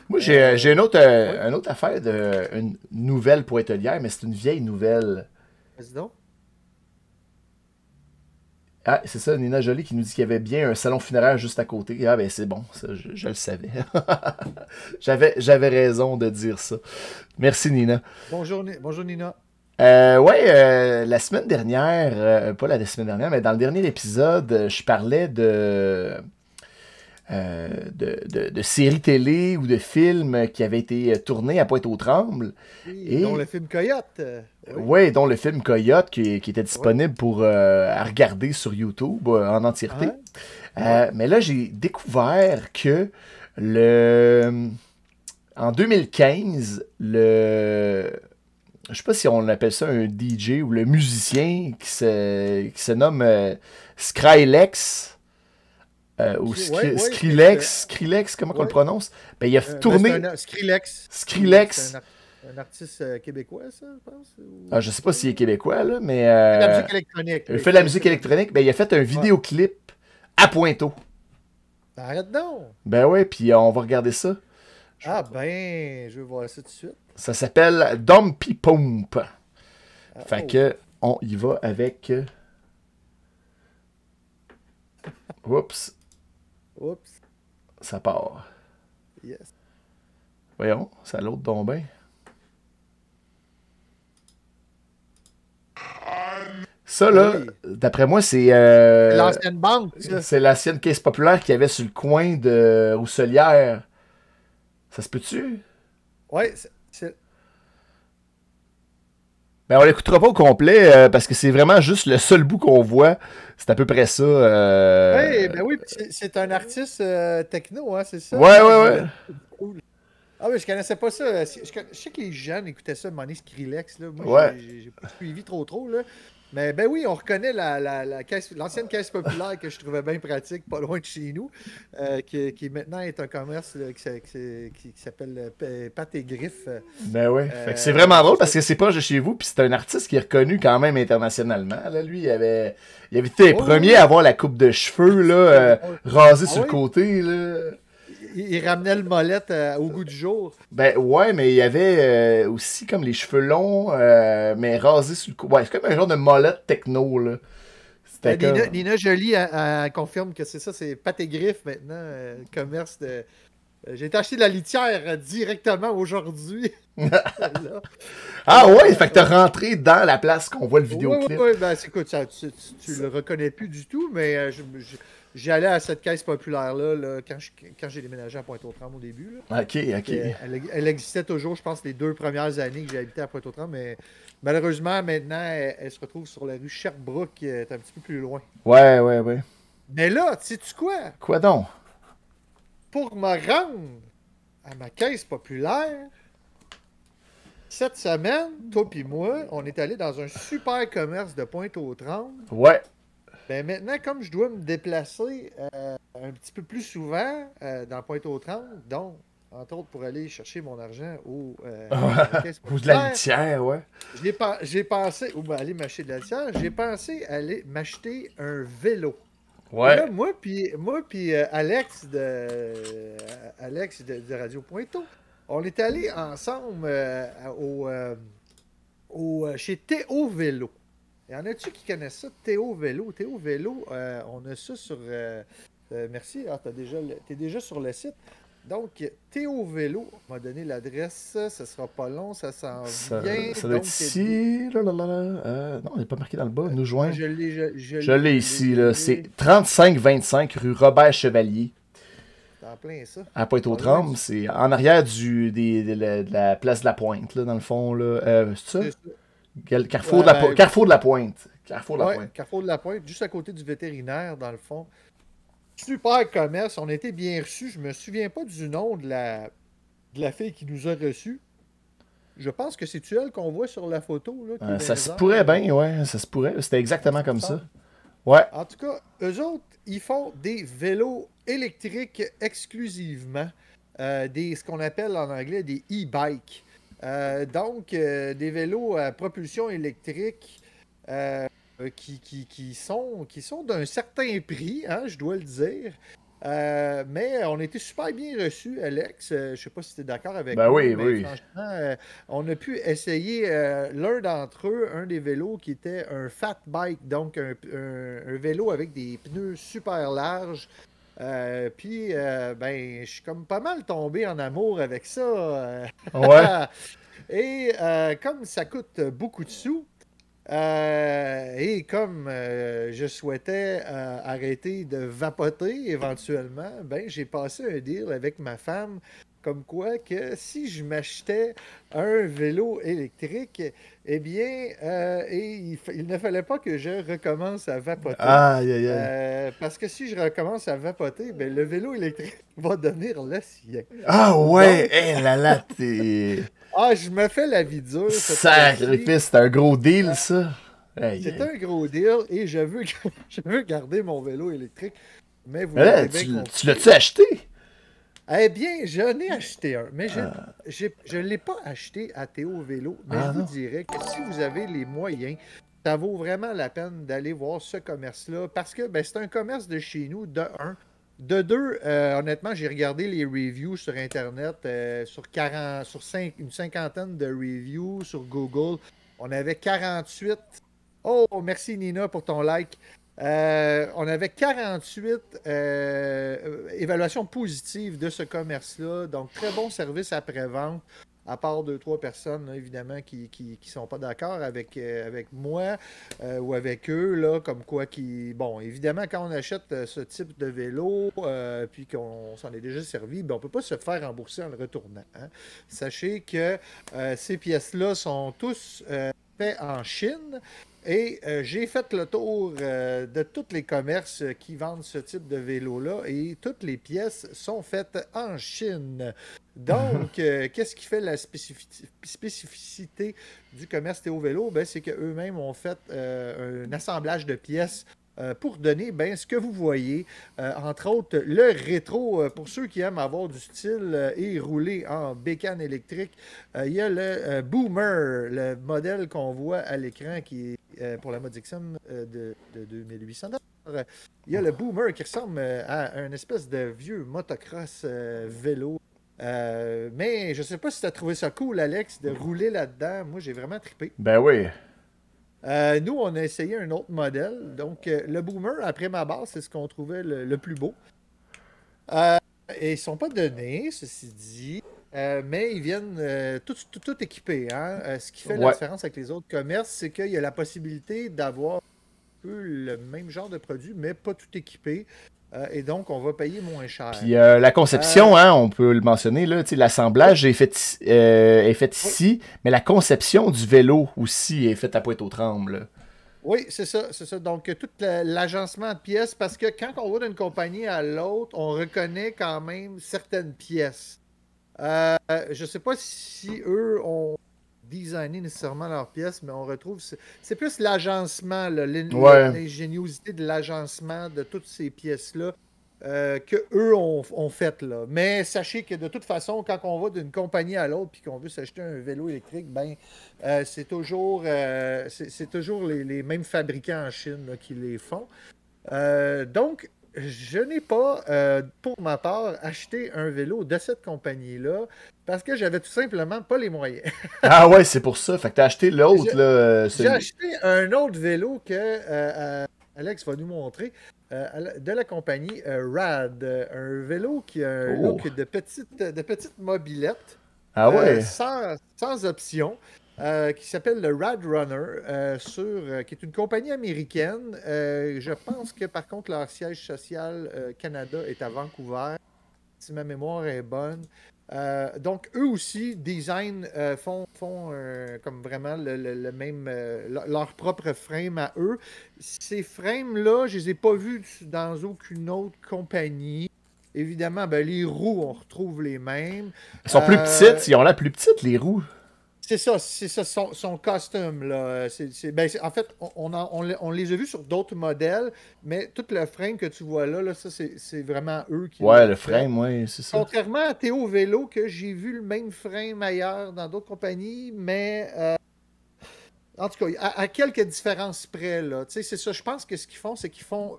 Moi, j'ai une autre affaire une nouvelle pointelière, mais c'est une vieille nouvelle. Vas-y donc. Ah, c'est ça, Nina Jolie qui nous dit qu'il y avait bien un salon funéraire juste à côté. Ah, ben c'est bon, ça, je le savais. J'avais raison de dire ça. Merci, Nina. Bonjour Nina. La semaine dernière, pas la semaine dernière, mais dans le dernier épisode, je parlais de séries télé ou de films qui avaient été tournés à Pointe-aux-Trembles. Oui, dont le film Coyote. Oui, dont le film Coyote qui était disponible pour à regarder sur YouTube en entièreté. Mais là, j'ai découvert que en 2015, je sais pas si on appelle ça un DJ ou le musicien qui se nomme Skrillex. Ou Skrillex, comment on le prononce? Ben, il a tourné. Skrillex. C'est un artiste québécois, ça, je pense? Ah, je sais pas s'il est québécois, là, mais. Il fait de la musique électronique. Il fait de la musique électronique. Ben, il a fait un vidéoclip à Pointeau. Arrête donc! Ben ouais, puis on va regarder ça. Je vais voir ça tout de suite. Ça s'appelle Dumpy Pump. Fait que, on y va avec. Oups. Ça part. Yes. Voyons, ça l'autre donc ben. Ça, là, d'après moi, c'est... l'ancienne banque, ça. C'est l'ancienne caisse populaire qu'il y avait sur le coin de Rousselière. Ça se peut-tu? Oui, Mais on l'écoutera pas au complet parce que c'est vraiment juste le seul bout qu'on voit. C'est à peu près ça. Oui, ben oui, c'est un artiste techno, hein, c'est ça? Ouais, ouais, ouais. Cool. Ah oui, je connaissais pas ça. Je sais que les jeunes écoutaient ça, Money Skrillex. Là. Moi, Ouais. j'ai pas suivi trop, là. Mais ben oui, on reconnaît l'ancienne caisse populaire que je trouvais bien pratique, pas loin de chez nous, qui maintenant est un commerce là, qui s'appelle Pâte et Griffes. Ben ouais. Fait que c'est vraiment drôle Juste parce que c'est proche de chez vous, puis c'est un artiste qui est reconnu quand même internationalement. Là, lui, il avait été les Oh, premiers oui. à avoir la coupe de cheveux là, rasée Ah sur le oui? côté. Là. Il ramenait le molette au goût du jour. Ben ouais, mais il y avait aussi comme les cheveux longs, mais rasés sur le côté. Ouais, c'est comme un genre de molette techno. Là. C'était comme. Nina Jolie elle confirme que c'est ça, c'est Pâte et Griffes maintenant, commerce de. J'ai été acheter de la litière directement aujourd'hui. Là. Ah ouais, fait que t'as rentré dans la place qu'on voit le Oui, vidéoclip. oui, oui. Ben, écoute, tu le reconnais plus du tout, mais j'allais à cette caisse populaire-là là, quand j'ai déménagé à Pointe-aux-Trembles au début. Là. Ok, ok. Elle existait toujours, je pense, les 2 premières années que j'ai habité à Pointe-aux-Trembles, mais malheureusement, maintenant, elle se retrouve sur la rue Sherbrooke, qui est un petit peu plus loin. Ouais, ouais, ouais. Mais là, sais-tu quoi? Quoi donc? Pour me rendre à ma caisse populaire, cette semaine, toi et moi, on est allé dans un super commerce de Pointe-aux-Trembles. Ouais. Ben maintenant, comme je dois me déplacer un petit peu plus souvent dans Pointe-aux-Trembles, donc, entre autres, pour aller chercher mon argent à la caisse Ou de la populaire, litière, ouais. j'ai pensé, ou ben, aller m'acheter de la litière, j'ai pensé aller m'acheter un vélo. Et Ouais. là, moi puis Alex de Radio Pointeau, on est allés ensemble chez Théo Vélo. Y en a-tu qui connaissent ça, Théo Vélo? Théo Vélo, on a ça sur... merci, t'es déjà sur le site. Donc, Théo Vélo m'a donné l'adresse, ça sera pas long, ça s'en vient. Ça doit être Donc, ici. Là, là, là, là. Non, il n'est pas marqué dans le bas. Nous joindre. je l'ai, Je l'ai ici. Là. C'est 3525 rue Robert Chevalier. C'est en plein ça. À Pas loin Pointe-aux-Trembles. C'est en arrière de la place de la Pointe, là, dans le fond. Là. C'est ça? c'est ça. Carrefour, Ouais, ben, Carrefour de la Pointe. Carrefour de la ouais, Pointe. Carrefour de la Pointe, juste à côté du vétérinaire, dans le fond. Super commerce, on a été bien reçus. Je me souviens pas du nom de la fille qui nous a reçus. Je pense que c'est elle qu'on voit sur la photo. Là, qui est Ça dans les se airs. pourrait bien, ouais. Ça se pourrait. C'était exactement comme ça. Ouais. En tout cas, eux autres, ils font des vélos électriques exclusivement. Ce qu'on appelle en anglais des e-bikes. Donc, des vélos à propulsion électrique qui sont d'un certain prix, hein, je dois le dire. Mais on a été super bien reçus, Alex. Je ne sais pas si tu es d'accord avec Ben moi, oui, mais oui. franchement, on a pu essayer l'un d'entre eux, un des vélos qui était un fat bike, donc un vélo avec des pneus super larges. Puis, ben, je suis comme pas mal tombé en amour avec ça. Ouais. Et comme ça coûte beaucoup de sous, et comme je souhaitais arrêter de vapoter éventuellement, ben j'ai passé un deal avec ma femme comme quoi que si je m'achetais un vélo électrique, eh bien, il ne fallait pas que je recommence à vapoter. Aïe, aïe, aïe. Parce que si je recommence à vapoter, ben, le vélo électrique va devenir le sien. Ah ouais, Donc, hé là là, t'es. je me fais la vie dure. cette fois-ci. Sacrifice, c'est un gros deal, ça. Aïe, C'est aïe. un gros deal et je veux, je veux garder mon vélo électrique. Mais vous Mais là, l'avez bien compris. tu l'as-tu acheté? Eh bien, j'en ai acheté un, mais je ne l'ai pas acheté à Théo Vélo. Mais Ah, je vous non. dirais que si vous avez les moyens, ça vaut vraiment la peine d'aller voir ce commerce-là parce que ben, c'est un commerce de chez nous, de un. De deux, honnêtement, j'ai regardé les reviews sur Internet, une cinquantaine de reviews sur Google. On avait 48. Oh, merci Nina pour ton like. On avait 48 évaluations positives de ce commerce-là. Donc, très bon service après-vente. À part 2-3 personnes, là, évidemment, qui sont pas d'accord avec moi ou avec eux, là, comme quoi qui. Bon, évidemment, quand on achète ce type de vélo, puis qu'on s'en est déjà servi, ben, on peut pas se faire rembourser en le retournant. Hein. Sachez que ces pièces-là sont tous fait en Chine. Et j'ai fait le tour de tous les commerces qui vendent ce type de vélo-là et toutes les pièces sont faites en Chine. Donc, qu'est-ce qui fait la spécificité du commerce Théo Vélo? Ben, c'est qu'eux-mêmes ont fait un assemblage de pièces pour donner ben, ce que vous voyez. Entre autres, le rétro, pour ceux qui aiment avoir du style et rouler en bécane électrique, il y a le Boomer, le modèle qu'on voit à l'écran qui est pour la mode Dixon de 2800 $. Il y a le Boomer qui ressemble à un espèce de vieux motocross vélo. Mais je ne sais pas si tu as trouvé ça cool, Alex, de rouler là-dedans. Moi, j'ai vraiment trippé. Ben oui. Nous, on a essayé un autre modèle. Donc, le Boomer, après ma base, c'est ce qu'on trouvait le plus beau. Et ils ne sont pas donnés, ceci dit. Mais ils viennent tout équipés. Hein? Ce qui fait la différence avec les autres commerces, c'est qu'il y a la possibilité d'avoir un peu le même genre de produit, mais pas tout équipé. Et donc, on va payer moins cher. Puis la conception, hein, on peut le mentionner, là, l'assemblage est fait ici, mais la conception du vélo aussi est faite à Pointe-aux-Trembles. Oui, c'est ça. Donc, tout l'agencement de pièces, parce que quand on va d'une compagnie à l'autre, on reconnaît quand même certaines pièces. Je ne sais pas si eux ont designé nécessairement leurs pièces, mais on retrouve... C'est plus l'agencement, l'ingéniosité de l'agencement de toutes ces pièces-là qu'eux ont fait. Là. Mais sachez que de toute façon, quand on va d'une compagnie à l'autre et qu'on veut s'acheter un vélo électrique, ben c'est toujours les mêmes fabricants en Chine là, qui les font. Donc, je n'ai pas, pour ma part, acheté un vélo de cette compagnie-là parce que j'avais tout simplement pas les moyens. Ah ouais, c'est pour ça. Fait que t'as acheté l'autre, là. J'ai acheté un autre vélo que Alex va nous montrer de la compagnie RAD. Un vélo qui a un look de petite mobilette. Ah ouais? Sans option. Qui s'appelle le Rad Runner, qui est une compagnie américaine. Je pense que par contre leur siège social Canada est à Vancouver, si ma mémoire est bonne. Donc eux aussi design font comme vraiment le même leur propre frame à eux. Ces frames-là, je les ai pas vus dans aucune autre compagnie. Évidemment, ben, les roues, on retrouve les mêmes. Elles sont plus petites, ils ont l'air plus petites, les roues. C'est ça, son custom. Là. En fait, on les a vus sur d'autres modèles, mais tout le frame que tu vois là ça, c'est vraiment eux qui ouais, le frame, oui, c'est ça. Contrairement à Théo Vélo, que j'ai vu le même frame ailleurs dans d'autres compagnies, mais en tout cas, à quelques différences près. Là. C'est ça, je pense que ce qu'ils font, c'est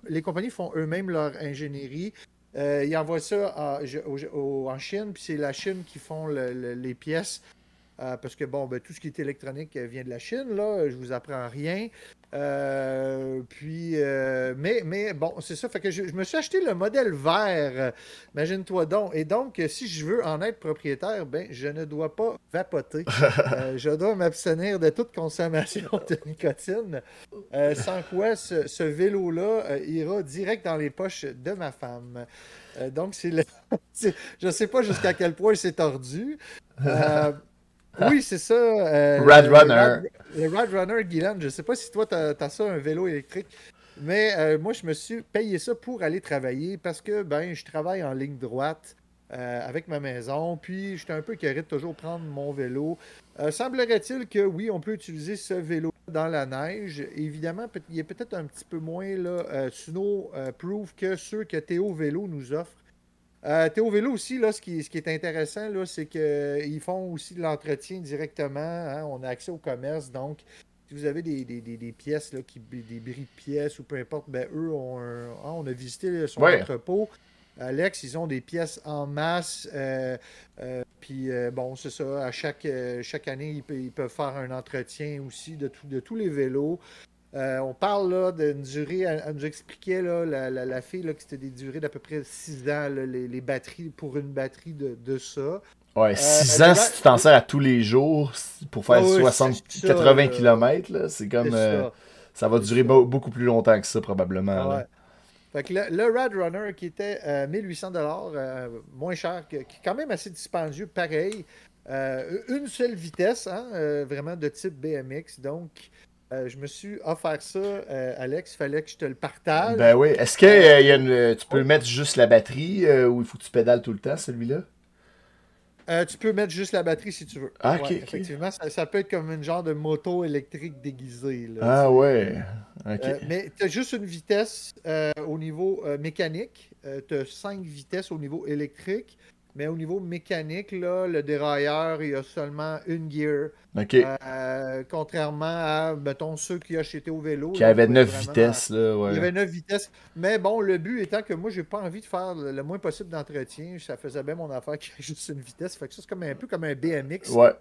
les compagnies font eux-mêmes leur ingénierie. Ils envoient ça en Chine, puis c'est la Chine qui font les pièces. Parce que, bon, ben, tout ce qui est électronique vient de la Chine, là, je vous apprends rien. Mais bon, c'est ça. Fait que je me suis acheté le modèle vert, imagine-toi donc. Et donc, si je veux en être propriétaire, ben, je ne dois pas vapoter. Je dois m'abstenir de toute consommation de nicotine. Sans quoi, ce vélo-là ira direct dans les poches de ma femme. Donc, je ne sais pas jusqu'à quel point c'est tordu. Oui, c'est ça. Rad Runner. Le Rad Runner, Guylaine, je ne sais pas si toi, tu as ça, un vélo électrique. Mais moi, je me suis payé ça pour aller travailler parce que ben, je travaille en ligne droite avec ma maison. Puis, j'étais un peu écœuré de toujours prendre mon vélo. Semblerait-il que oui, on peut utiliser ce vélo dans la neige. Évidemment, il est peut-être un petit peu moins snow-proof que ceux que Théo Vélo nous offre. Théo Vélo aussi, là, ce qui est intéressant, là, c'est qu'ils font aussi de l'entretien directement. Hein, on a accès au commerce. Donc, si vous avez des pièces, là, des bris de pièces ou peu importe, ben, eux, on a visité son entrepôt. Alex, ils ont des pièces en masse. Puis, bon, c'est ça. À chaque année, ils peuvent faire un entretien aussi de tous les vélos. On parle là d'une durée, elle nous expliquait là, la fille là, que c'était des durées d'à peu près 6 ans, là, les batteries, pour une batterie de ça. Ouais, 6 ans si tu t'en sers à tous les jours pour faire 80 km, là, c'est comme. Ça va durer beaucoup plus longtemps que ça, probablement. Ouais. Fait que le Rad Runner qui était 1800 $, moins cher, qui est quand même assez dispendieux, pareil. Une seule vitesse, hein, vraiment de type BMX. Donc, je me suis offert ça, Alex. Il fallait que je te le partage. Ben oui. Est-ce que tu peux mettre juste la batterie ou il faut que tu pédales tout le temps, celui-là? Tu peux mettre juste la batterie si tu veux. Ah, ok, Ouais, ok. effectivement, ça peut être comme une genre de moto électrique déguisée. Là, Ah ouais. Ok. mais tu as juste une vitesse au niveau mécanique. Tu as 5 vitesses au niveau électrique. Mais au niveau mécanique, là, le dérailleur, il y a seulement une gear. Ok. Contrairement à, mettons, ceux qui achetaient au vélo. Qui Là, avait faut être 9 vraiment... vitesses, là, Il y ouais. avait 9 vitesses. Mais bon, le but étant que moi, j'ai pas envie de faire le moins possible d'entretien. Ça faisait bien mon affaire qu'il y ait juste une vitesse. Fait que ça, c'est comme un peu comme un BMX. Ouais.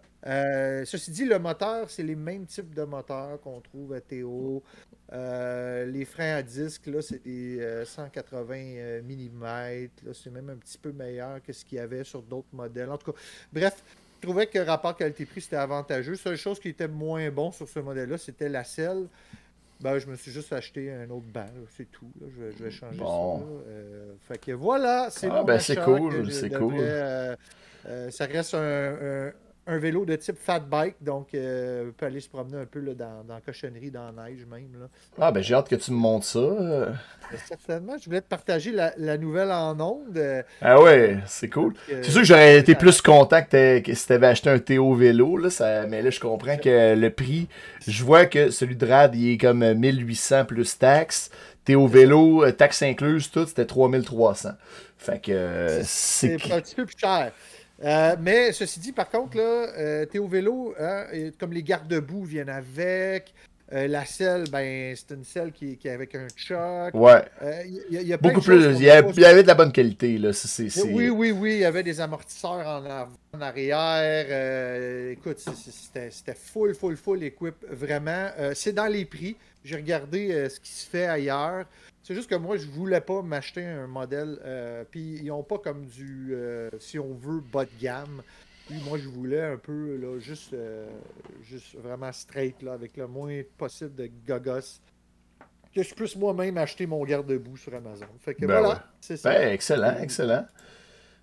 Ceci dit, le moteur, c'est les mêmes types de moteurs qu'on trouve à Théo. Les freins à disque, là, c'est des 180 mm. C'est même un petit peu meilleur que ce qu'il y avait sur d'autres modèles. En tout cas, bref, je trouvais que rapport qualité-prix, c'était avantageux. Seule chose qui était moins bon sur ce modèle-là, c'était la selle. Ben, je me suis juste acheté un autre banc, là, c'est tout. Là. Je vais changer Bon. ça. Fait que voilà, c'est Ah, mon ben c'est achat cool, que je c'est devrais, cool. ça reste un vélo de type fat bike, donc on peut aller se promener un peu là, dans la cochonnerie, dans la neige même. Là. Ah, ben j'ai hâte que tu me montres ça. Certainement, je voulais te partager la nouvelle en ondes. Ah ouais, c'est cool. C'est sûr que j'aurais été plus content que si t'avais acheté un Théo vélo, là, mais là je comprends que le prix, je vois que celui de Rad, il est comme 1800 plus taxes. Théo vélo, taxes incluses, tout, c'était 3300. Fait que c'est un petit peu plus cher. Mais ceci dit, par contre, là, Théo vélo, hein, comme les garde-boue viennent avec. La selle, ben, c'est une selle qui est avec un choc. Ouais. Il y a plein Beaucoup de choses plus. qu'on Il n'a pas. y avait de la bonne qualité, là. Oui, oui, oui. Il y avait des amortisseurs en arrière. Écoute, c'était full equip, vraiment. C'est dans les prix. J'ai regardé ce qui se fait ailleurs. C'est juste que moi, je voulais pas m'acheter un modèle. Puis ils n'ont pas comme du, si on veut, bas de gamme. Puis moi, je voulais un peu, là, juste vraiment straight, là, avec le moins possible de gogos. Que je puisse moi-même acheter mon garde-boue sur Amazon. Fait que Ben ouais. voilà, c'est ça. Ben, excellent, excellent.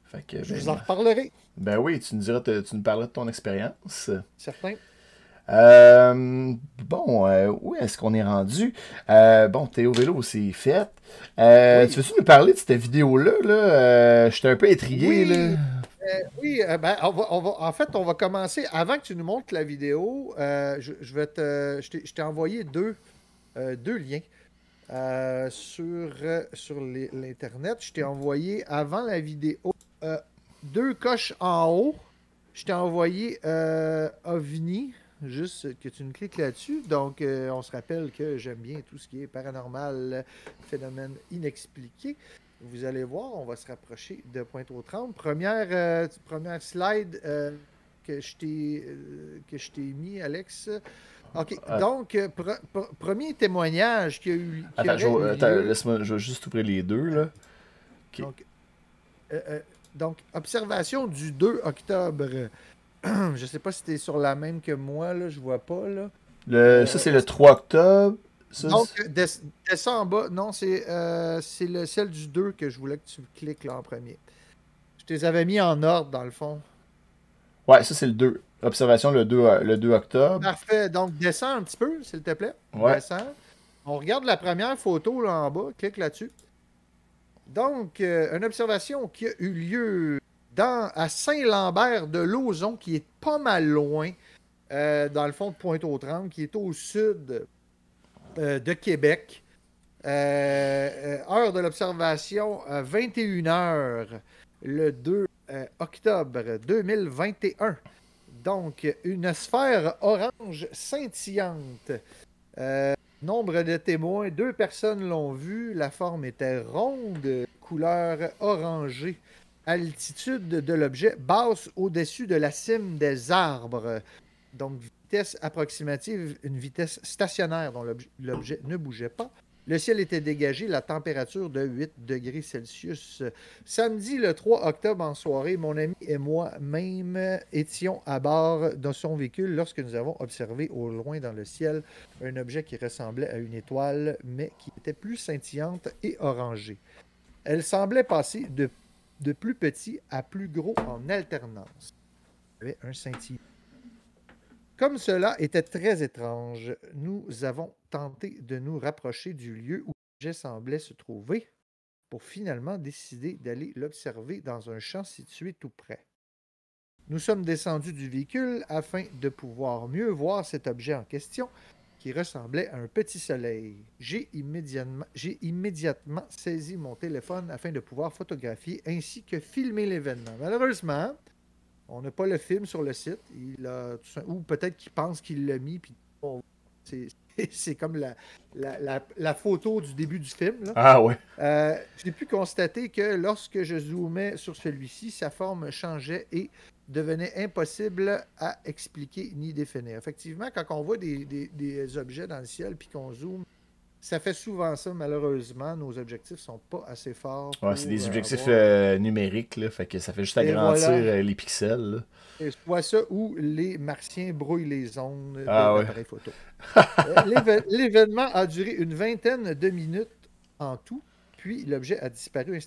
Fait que, Je ben, vous en reparlerai, ben oui, tu nous parleras de ton expérience. certain. Bon, où est-ce qu'on est rendu? Bon, Théo Vélo, c'est fait. Oui. Tu veux-tu nous parler de cette vidéo-là? Là? J'étais un peu intrigué, là. Oui, ben, en fait, on va commencer. Avant que tu nous montres la vidéo, je t'ai envoyé deux liens sur l'Internet. Je t'ai envoyé avant la vidéo deux coches en haut. Je t'ai envoyé OVNI, juste que tu me cliques là-dessus. Donc, on se rappelle que j'aime bien tout ce qui est paranormal, phénomène inexpliqué. Vous allez voir, on va se rapprocher de Pointe-aux-Trembles. Première slide que je t'ai mis, Alex. OK, donc, premier témoignage qui a eu Attends, lieu. laisse-moi, je vais juste ouvrir les deux, là. OK. Donc, observation du 2 octobre. Je sais pas si tu es sur la même que moi, là, je vois pas. Là. Ça, c'est le 3 octobre. Ça, donc, descends en bas. Non, c'est celle du 2 que je voulais que tu cliques là en premier. Je te les avais mis en ordre, dans le fond. Ouais, ça, c'est le 2. Observation le 2 octobre. Parfait. Donc, descends un petit peu, s'il te plaît. Ouais. Descends. On regarde la première photo là en bas. Clique là-dessus. Donc, une observation qui a eu lieu à Saint-Lambert de Lauzon, qui est pas mal loin, dans le fond de Pointe-aux-Trembles, qui est au sud de Québec. Heure de l'observation, 21h, le 2 octobre 2021. Donc, une sphère orange scintillante. Nombre de témoins, 2 personnes l'ont vu. La forme était ronde, couleur orangée. Altitude de l'objet basse au-dessus de la cime des arbres. Donc, vitesse approximative, une vitesse stationnaire dont l'objet ne bougeait pas. Le ciel était dégagé, la température de 8 degrés Celsius. Samedi, le 3 octobre en soirée, mon ami et moi-même étions à bord de son véhicule lorsque nous avons observé au loin dans le ciel un objet qui ressemblait à une étoile, mais qui était plus scintillante et orangée. Elle semblait passer de plus petit à plus gros en alternance. Il y avait un scintillement. Comme cela était très étrange, nous avons tenté de nous rapprocher du lieu où l'objet semblait se trouver pour finalement décider d'aller l'observer dans un champ situé tout près. Nous sommes descendus du véhicule afin de pouvoir mieux voir cet objet en question qui ressemblait à un petit soleil. J'ai immédiatement saisi mon téléphone afin de pouvoir photographier ainsi que filmer l'événement. Malheureusement, on n'a pas le film sur le site. Ou peut-être qu'il pense qu'il l'a mis. Puis c'est comme la photo du début du film. Là. Ah ouais. J'ai pu constater que lorsque je zoomais sur celui-ci, sa forme changeait et devenait impossible à expliquer ni définir. Effectivement, quand on voit des objets dans le ciel puis qu'on zoome, ça fait souvent ça, malheureusement. Nos objectifs sont pas assez forts pour Ouais, c'est des objectifs avoir... numériques, là, fait que ça fait juste Et agrandir voilà. les pixels. Là. Et soit ça ou les martiens brouillent les ondes de Ah ouais. l'appareil photo. L'événement a duré une vingtaine de minutes en tout, puis l'objet a disparu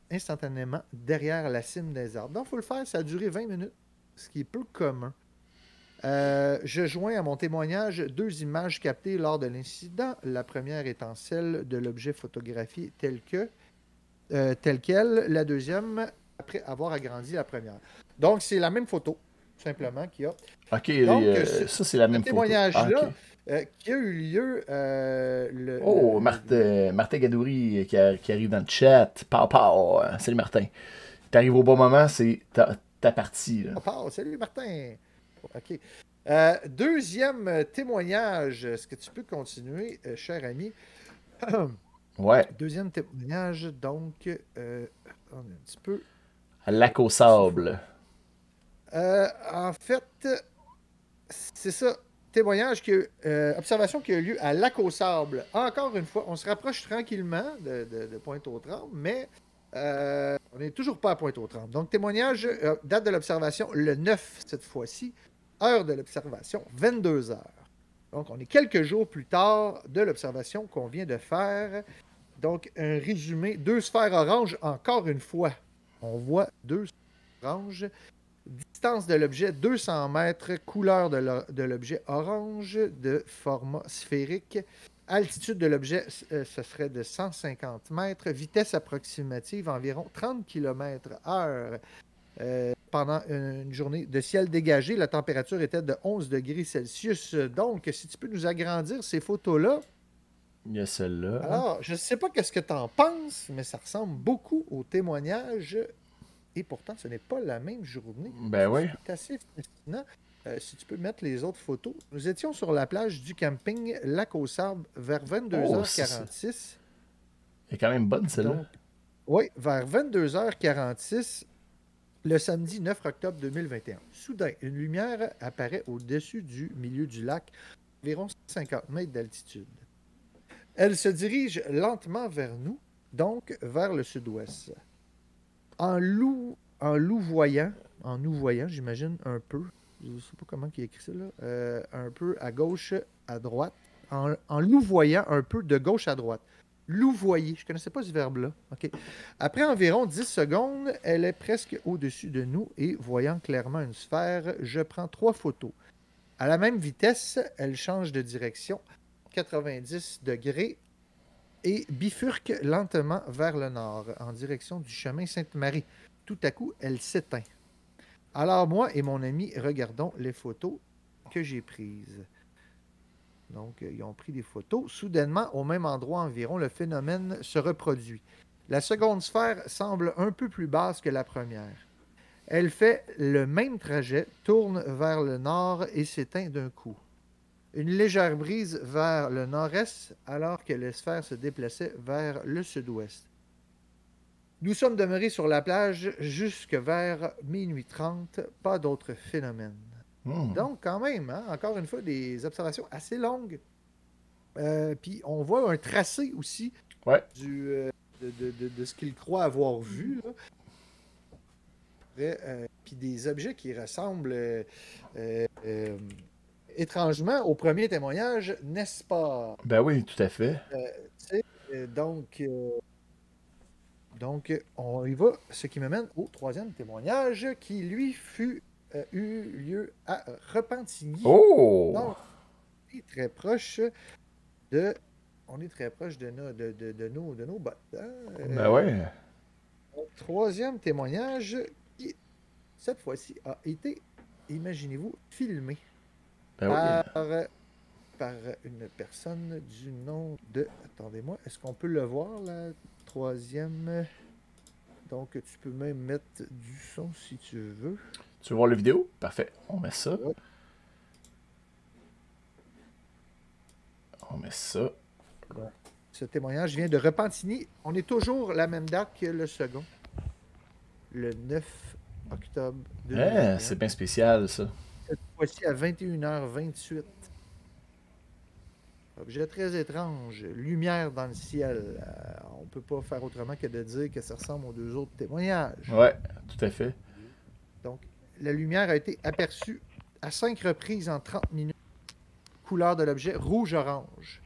instantanément derrière la cime des arbres. Donc, il faut le faire, ça a duré 20 minutes, ce qui est peu commun. Je joins à mon témoignage 2 images captées lors de l'incident. La première étant celle de l'objet photographié tel quel. La deuxième, après avoir agrandi la première. Donc, c'est la même photo, tout simplement, qu'il y a. Ok, Donc, ça c'est la ce même photo. Ah, ok. témoignage-là, qui a eu lieu Oh, Martin Gadouri qui arrive dans le chat. Pow, pow. Salut Martin. T'arrives au bon moment, c'est ta partie. Là. Salut Martin. OK. Deuxième témoignage. Est-ce que tu peux continuer, cher ami? Ouais. Deuxième témoignage, donc, un petit peu. Lac au sable. En fait, c'est ça. Témoignage, observation qui a eu lieu à Lac au Sable. Encore une fois, on se rapproche tranquillement de Pointe-aux-Trembles, mais on n'est toujours pas à Pointe-aux-Trembles. Donc, témoignage, date de l'observation, le 9 cette fois-ci. Heure de l'observation, 22 heures. Donc, on est quelques jours plus tard de l'observation qu'on vient de faire. Donc, un résumé. 2 sphères oranges, encore une fois. On voit 2 sphères oranges. Distance de l'objet, 200 mètres. Couleur de l'objet, orange, de format sphérique. Altitude de l'objet, ce serait de 150 mètres. Vitesse approximative, environ 30 km/h. Pendant une journée de ciel dégagé, la température était de 11 degrés Celsius. Donc, si tu peux nous agrandir ces photos-là. Il y a celle-là. Alors, je ne sais pas qu'est-ce que tu en penses, mais ça ressemble beaucoup au témoignage. Et pourtant, ce n'est pas la même journée. Ben oui. C'est assez fascinant. Si tu peux mettre les autres photos. Nous étions sur la plage du camping Lac aux Sables vers 22h46. Elle est quand même bonne, celle-là. Donc, oui, vers 22h46, le samedi 9 octobre 2021. Soudain, une lumière apparaît au-dessus du milieu du lac, environ 50 mètres d'altitude. Elle se dirige lentement vers nous, donc vers le sud-ouest. En nous voyant, j'imagine, un peu, je ne sais pas comment il écrit ça, là, un peu à gauche, à droite, en louvoyant un peu de gauche à droite. Louvoyer, je ne connaissais pas ce verbe-là. Okay. Après environ 10 secondes, elle est presque au-dessus de nous et voyant clairement une sphère, je prends 3 photos. À la même vitesse, elle change de direction, 90 degrés, et bifurque lentement vers le nord, en direction du chemin Sainte-Marie. Tout à coup, elle s'éteint. Alors moi et mon ami regardons les photos que j'ai prises. Donc, ils ont pris des photos. Soudainement, au même endroit environ, le phénomène se reproduit. La seconde sphère semble un peu plus basse que la première. Elle fait le même trajet, tourne vers le nord et s'éteint d'un coup. Une légère brise vers le nord-est alors que les sphères se déplaçaient vers le sud-ouest. Nous sommes demeurés sur la plage jusque vers minuit 30, pas d'autres phénomènes. Donc, quand même, hein, encore une fois, des observations assez longues. Puis on voit un tracé aussi Ouais. de ce qu'il croit avoir vu. Puis des objets qui ressemblent étrangement au premier témoignage, n'est-ce pas? Ben oui, tout à fait. Donc, on y va, ce qui me mène au troisième témoignage qui, lui, eu lieu à Repentigny. Oh! Donc, on est très proche de nos bottes. Hein? Ben ouais. Troisième témoignage qui, cette fois-ci, a été, imaginez-vous, filmé Ben oui. par une personne du nom de... Attendez-moi, est-ce qu'on peut le voir, la troisième? Donc, tu peux même mettre du son si tu veux. Tu veux voir la vidéo? Parfait. On met ça. Ouais. On met ça. Ce témoignage vient de Repentigny. On est toujours la même date que le second. Le 9 octobre 2021. C'est bien spécial, ça. Cette fois-ci à 21h28. Objet très étrange. Lumière dans le ciel. On ne peut pas faire autrement que de dire que ça ressemble aux deux autres témoignages. Ouais, tout à fait. Donc, la lumière a été aperçue à 5 reprises en 30 minutes. Couleur de l'objet rouge-orange.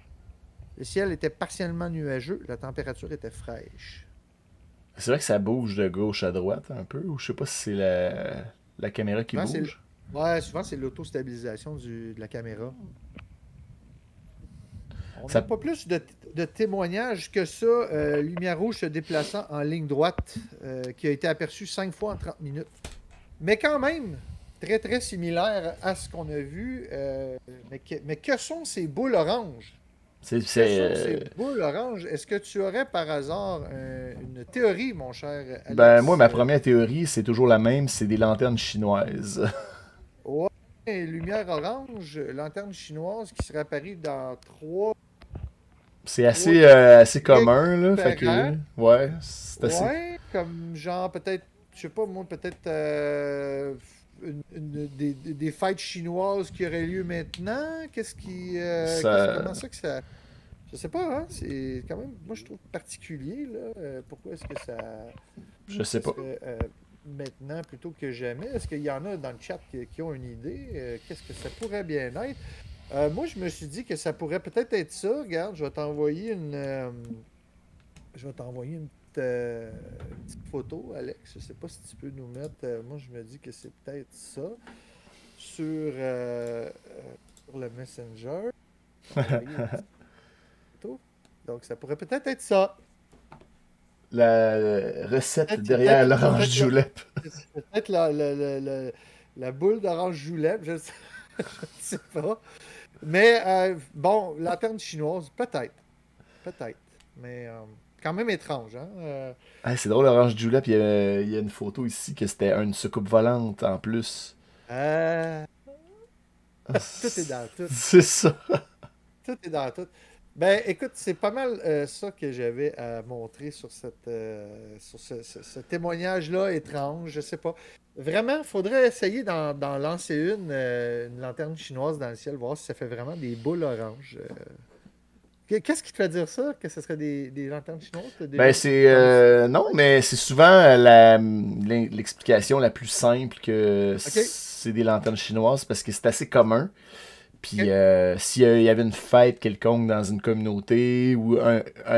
Le ciel était partiellement nuageux. La température était fraîche. C'est vrai que ça bouge de gauche à droite un peu, ou je sais pas si c'est la caméra qui bouge. Ouais, souvent c'est l'autostabilisation de la caméra. On Ça- n'a pas plus de témoignages que ça. Lumière rouge se déplaçant en ligne droite, qui a été aperçue 5 fois en 30 minutes. Mais quand même, très très similaire à ce qu'on a vu. Mais que sont ces boules oranges? C'est, Que sont ces boules oranges? Est-ce que tu aurais par hasard une théorie, mon cher Alex? Ben, moi, ma première théorie, c'est toujours la même, c'est des lanternes chinoises. Ouais, lumière orange, lanterne chinoise qui serait apparue dans 3. C'est assez Ouais, commun, là. Fait que, différent. ouais, c'est assez. Ouais, comme genre peut-être, je sais pas moi, peut-être des fêtes chinoises qui auraient lieu maintenant. Comment ça que ça. Je sais pas, hein? C'est quand même, moi je trouve particulier, là. Pourquoi est-ce que Je sais ça pas. serait maintenant plutôt que jamais? Est-ce qu'il y en a dans le chat qui ont une idée? Qu'est-ce que ça pourrait bien être? Moi, je me suis dit que ça pourrait peut-être être ça. Regarde, je vais t'envoyer une petite photo, Alex. Je sais pas si tu peux nous mettre. Moi, je me dis que c'est peut-être ça sur le Messenger. Envoyer une petite photo. Donc, ça pourrait peut-être être ça. La recette Peut-être derrière peut-être l'orange peut-être julep. peut-être la boule d'orange julep, je sais pas. Mais bon, lanterne chinoise, peut-être. Peut-être. Mais quand même étrange, hein? Ah, c'est drôle, l'orange julep, il y a une photo ici que c'était une soucoupe volante en plus. Euh, Ah, tout est dans tout. c'est ça. Tout est dans tout. Ben, écoute, c'est pas mal ça que j'avais à montrer sur ce témoignage-là étrange. Je sais pas. Vraiment, il faudrait essayer d'en lancer une lanterne chinoise dans le ciel, voir si ça fait vraiment des boules oranges. Qu'est-ce qui te fait dire ça? Que ce serait des lanternes chinoises? T'as déjà Ben, c'est. entendu ça? Non, Ouais. mais c'est souvent l'explication la plus simple que OK. c'est des lanternes chinoises parce que c'est assez commun. Puis OK. s'il y avait une fête quelconque dans une communauté ou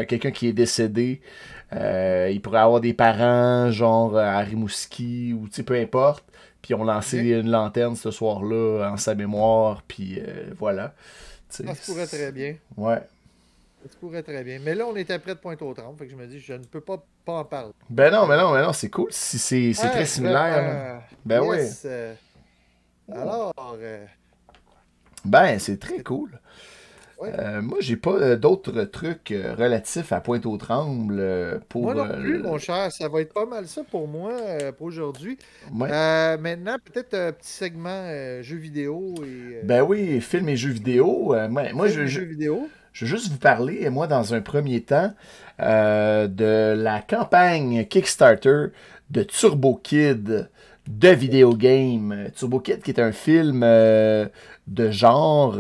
quelqu'un qui est décédé, il pourrait avoir des parents, genre à Rimouski ou tu sais, peu importe. Puis on lançait OK. une lanterne ce soir-là en sa mémoire. Puis voilà. Tu sais, Ça se pourrait très bien. ouais. Ça se pourrait très bien. Mais là, on était près de Pointe-aux-Trembles, fait que je me dis, je ne peux pas en parler. Ben non, mais Euh, non, mais non, c'est cool si c'est très ouais, similaire, là. vraiment. Ben oui. Yes. Alors, Ben, c'est très c'est- cool. ouais. Moi, j'ai pas d'autres trucs relatifs à Pointe-aux-Trembles Moi pour. non plus, mon cher. Ça va être pas mal ça pour moi pour aujourd'hui. Ouais. Maintenant, peut-être un petit segment jeux vidéo et Ben oui, films et jeux vidéo. Moi, film et jeux vidéo. je veux juste vous parler, moi, dans un premier temps, de la campagne Kickstarter de Turbo Kid, de Video Game. Turbo Kid, qui est un film de genre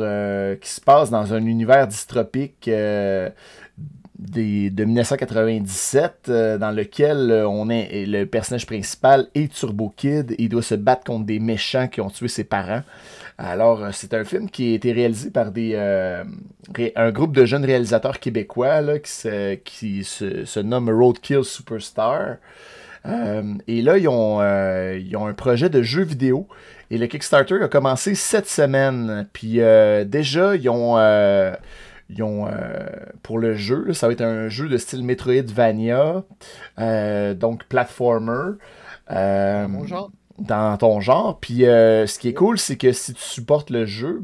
qui se passe dans un univers dystopique de 1997, dans lequel on est le personnage principal est Turbo Kid et il doit se battre contre des méchants qui ont tué ses parents. Alors, c'est un film qui a été réalisé par un groupe de jeunes réalisateurs québécois là, qui se nomme Roadkill Superstar. Et là, ils ont un projet de jeu vidéo. Et le Kickstarter a commencé cette semaine. Puis déjà, pour le jeu, là, ça va être un jeu de style Metroidvania, donc platformer. Mon genre. Dans ton genre. Puis ce qui est cool, c'est que si tu supportes le jeu,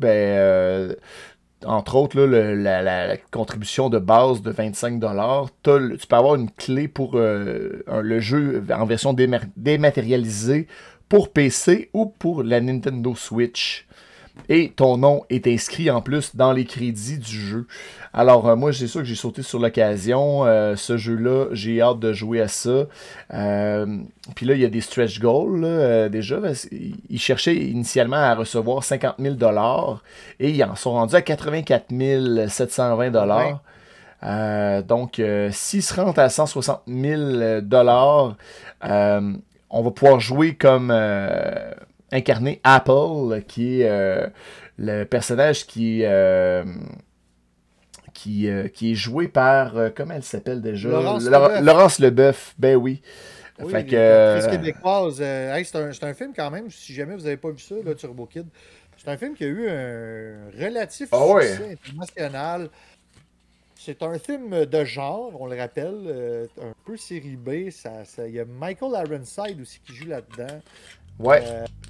entre autres, là, la contribution de base de 25$, tu peux avoir une clé pour le jeu en version dématérialisée pour PC ou pour la Nintendo Switch. Et ton nom est inscrit en plus dans les crédits du jeu. Alors, moi, c'est sûr que j'ai sauté sur l'occasion. Ce jeu-là, j'ai hâte de jouer à ça. Puis là, il y a des stretch goals, là, déjà. Ils cherchaient initialement à recevoir 50 000$ et ils en sont rendus à 84 720$. Donc, s'ils se rendent à 160 000$, on va pouvoir jouer comme incarner Apple, qui est le personnage qui est joué par, comment elle s'appelle déjà? Laurence Leboeuf, ben oui. Oui, Fait l'actrice que, québécoise. Hey, c'est un film quand même, si jamais vous n'avez pas vu ça, là, Turbo Kid. C'est un film qui a eu un relatif ah ouais. succès international. C'est un film de genre, on le rappelle, un peu série B. Il y a Michael Ironside aussi qui joue là-dedans. Ouais.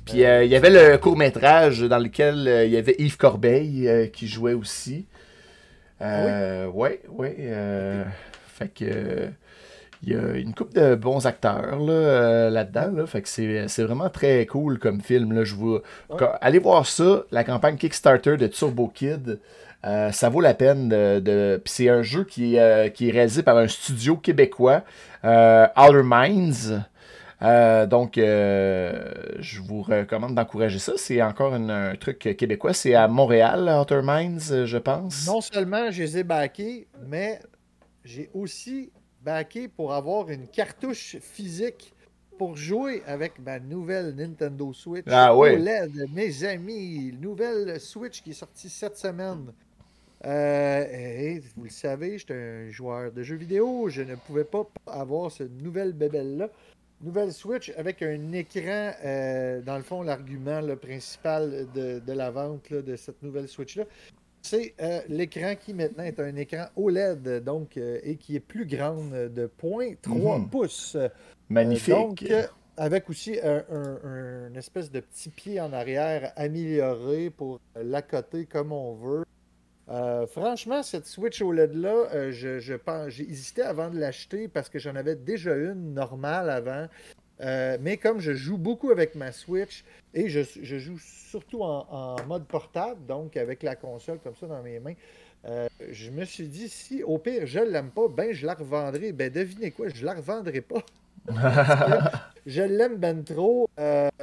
Puis il y avait le court-métrage dans lequel il y avait Yves Corbeil qui jouait aussi. Ah oui? Ouais, ouais. Fait que il y a une couple de bons acteurs là, là-dedans. Là, fait que c'est vraiment très cool comme film. Là. Ouais. Allez voir ça, la campagne Kickstarter de Turbo Kid. Ça vaut la peine Puis c'est un jeu qui est réalisé par un studio québécois, Outer Minds. Donc, je vous recommande d'encourager ça. C'est encore un truc québécois. C'est à Montréal, Outer Minds, je pense. Non seulement je les ai backés, mais j'ai aussi backé pour avoir une cartouche physique pour jouer avec ma nouvelle Nintendo Switch Ah ouais. OLED, mes amis. Nouvelle Switch qui est sortie cette semaine. Et vous le savez, j'étais un joueur de jeux vidéo. Je ne pouvais pas avoir cette nouvelle bébelle-là. Nouvelle Switch avec un écran, dans le fond, l'argument principal de la vente là, de cette nouvelle Switch-là, c'est l'écran qui maintenant est un écran OLED, donc, et qui est plus grande de 0,3 Mhm. pouces. Magnifique. Donc, avec aussi un espèce de petit pied en arrière amélioré pour l'accoter comme on veut. Franchement, cette Switch OLED-là, j'ai hésité avant de l'acheter parce que j'en avais déjà une normale avant. Mais comme je joue beaucoup avec ma Switch et je joue surtout en mode portable, donc avec la console comme ça dans mes mains, je me suis dit, si au pire je l'aime pas, ben je la revendrai. Ben devinez quoi, je la revendrai pas. Parce que je l'aime ben trop.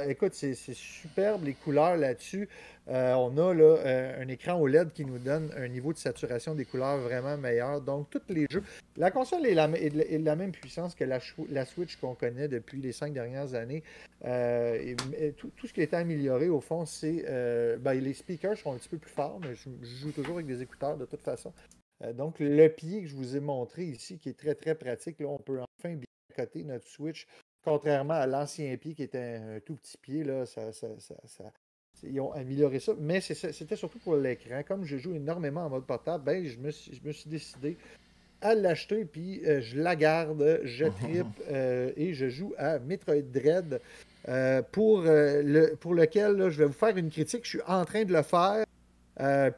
Écoute, c'est superbe les couleurs là-dessus. On a là un écran OLED qui nous donne un niveau de saturation des couleurs vraiment meilleur. Donc, tous les jeux. La console est de la même puissance que la Switch qu'on connaît depuis les 5 dernières années. Tout ce qui a été amélioré, au fond, c'est. Les speakers sont un petit peu plus forts, mais je joue toujours avec des écouteurs de toute façon. Donc, le pied que je vous ai montré ici, qui est très, très pratique, là, on peut enfin bien accoter notre Switch, contrairement à l'ancien pied qui était un tout petit pied, là, ils ont amélioré ça, mais c'était surtout pour l'écran. Comme je joue énormément en mode portable, ben, je me suis décidé à l'acheter, puis je la garde, je trippe et je joue à Metroid Dread, pour lequel là, je vais vous faire une critique. Je suis en train de le faire.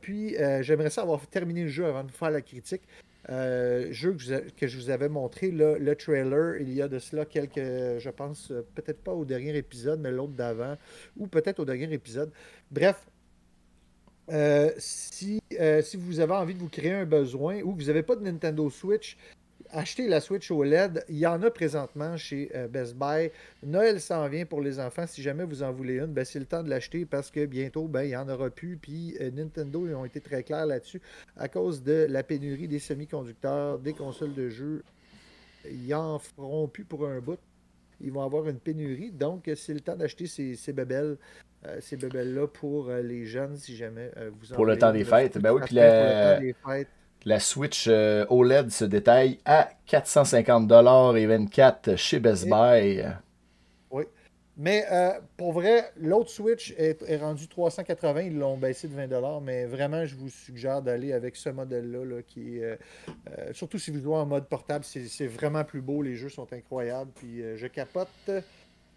Puis, j'aimerais ça avoir terminé le jeu avant de vous faire la critique. Jeu que je vous avais montré, là, le trailer, il y a de cela quelques, je pense, peut-être pas au dernier épisode, mais l'autre d'avant, ou peut-être au dernier épisode. Bref, si vous avez envie de vous créer un besoin ou que vous n'avez pas de Nintendo Switch Achetez la Switch OLED. Il y en a présentement chez Best Buy. Noël s'en vient pour les enfants. Si jamais vous en voulez une, ben, c'est le temps de l'acheter parce que bientôt, ben, il n'y en aura plus. Puis Nintendo, ils ont été très clairs là-dessus. À cause de la pénurie des semi-conducteurs, des consoles de jeux, ils n'en feront plus pour un bout. Ils vont avoir une pénurie. Donc, c'est le temps d'acheter ces bébelles-là pour les jeunes, si jamais vous en Pour le voulez temps une. des fêtes. Ben oui, puis Pour le temps des fêtes. la Switch OLED se détaille à 450$ et 24$ chez Best Buy. Oui. Mais pour vrai, l'autre Switch est rendu 380. Ils l'ont baissé de 20$. Mais vraiment, je vous suggère d'aller avec ce modèle-là, là, qui est, surtout si vous jouez en mode portable, c'est vraiment plus beau. Les jeux sont incroyables. Puis je capote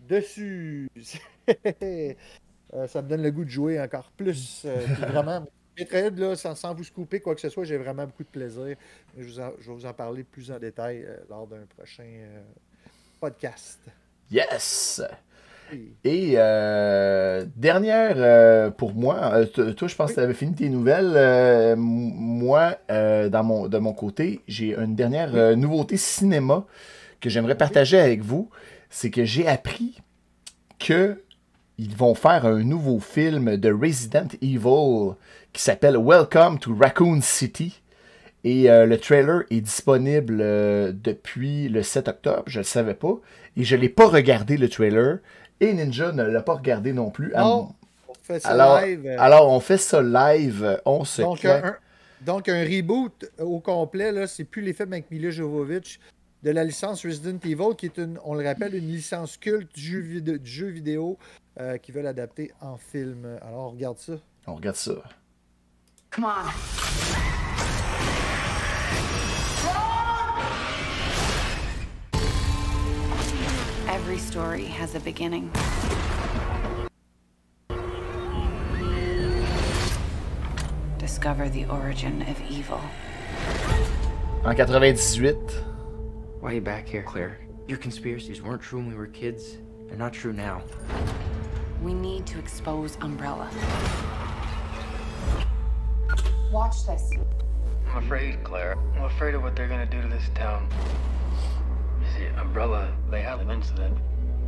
dessus. Ça me donne le goût de jouer encore plus. Puis vraiment, Metroid, là, sans vous scooper quoi que ce soit, j'ai vraiment beaucoup de plaisir. Je vais vous en parler plus en détail lors d'un prochain podcast. Yes! Oui. Et dernière pour moi, toi je pense que tu avais fini tes nouvelles. Moi, de mon côté, j'ai une dernière nouveauté cinéma que j'aimerais partager avec vous. C'est que j'ai appris que ils vont faire un nouveau film de Resident Evil qui s'appelle Welcome to Raccoon City. Et le trailer est disponible depuis le 7 octobre, je ne le savais pas. Et je ne l'ai pas regardé, le trailer. Et Ninja ne l'a pas regardé non plus. Non, on fait ça live. Alors, on fait ça live. On se donc, un reboot au complet, là, c'est plus les films avec Mila Jovovich de la licence Resident Evil, qui est, on le rappelle, une licence culte du jeu vidéo qu'ils veulent adapter en film. Alors, on regarde ça. On regarde ça. Come on. Every story has a beginning. Discover the origin of evil. En 98. Why are you back here, Claire? Your conspiracies weren't true when we were kids. They're not true now. We need to expose Umbrella. Watch this. I'm afraid, Claire. I'm afraid of what they're gonna do to this town. You see, Umbrella, they had an incident.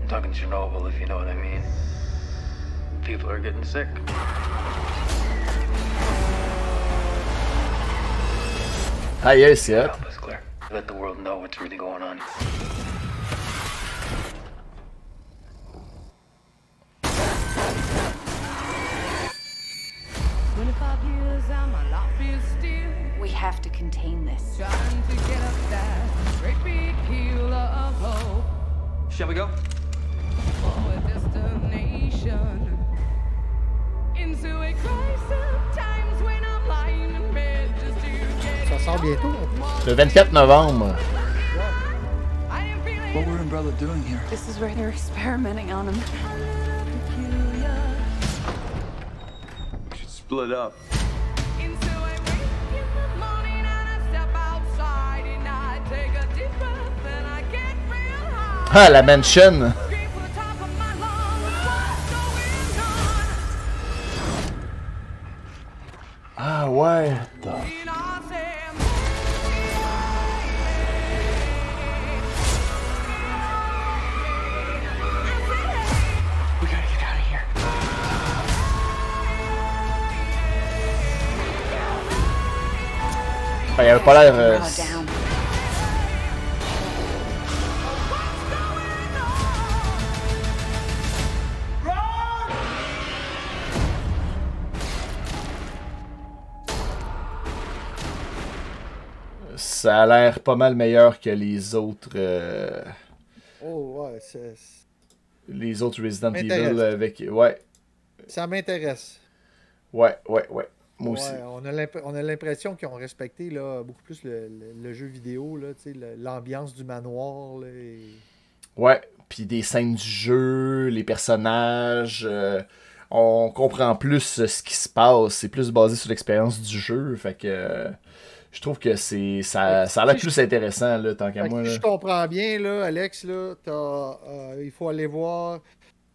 I'm talking Chernobyl, if you know what I mean. People are getting sick. Aïe, c'est hot. Help us, Claire. Let the world know what's really going on. We have to contain this. Trying to get up that great big hill of hope Shall we go? for a destination into a crisis of times when I'm lying in bed just to get Ça sort bientôt. Le 24 novembre. I am feeling What were Umbrella doing here? This is where they're experimenting on him. peculiar We should split up. into a wake in the morning and I step outside and I take a deep breath and I get real high. Ah, la mansion. Scream for the top of my lungs, what's going on? Ah, ouais. And I say, We gotta get out of here. Ah, il avait pas l'air. Umbrella down. Ça a l'air pas mal meilleur que Oh, ouais, les autres Resident M'intéresse. Evil avec. Ouais, ça m'intéresse. ouais. Moi Ouais, aussi. on a l'impression qu'ils ont respecté là, beaucoup plus le jeu vidéo, là, tu sais, l'ambiance du manoir. Là, Ouais, puis des scènes du jeu, les personnages, on comprend plus ce qui se passe. C'est plus basé sur l'expérience du jeu, fait que je trouve que ça a l'air plus intéressant là, tant qu'à Fait que moi. si Là. je comprends bien, là, Alex, là, il faut aller voir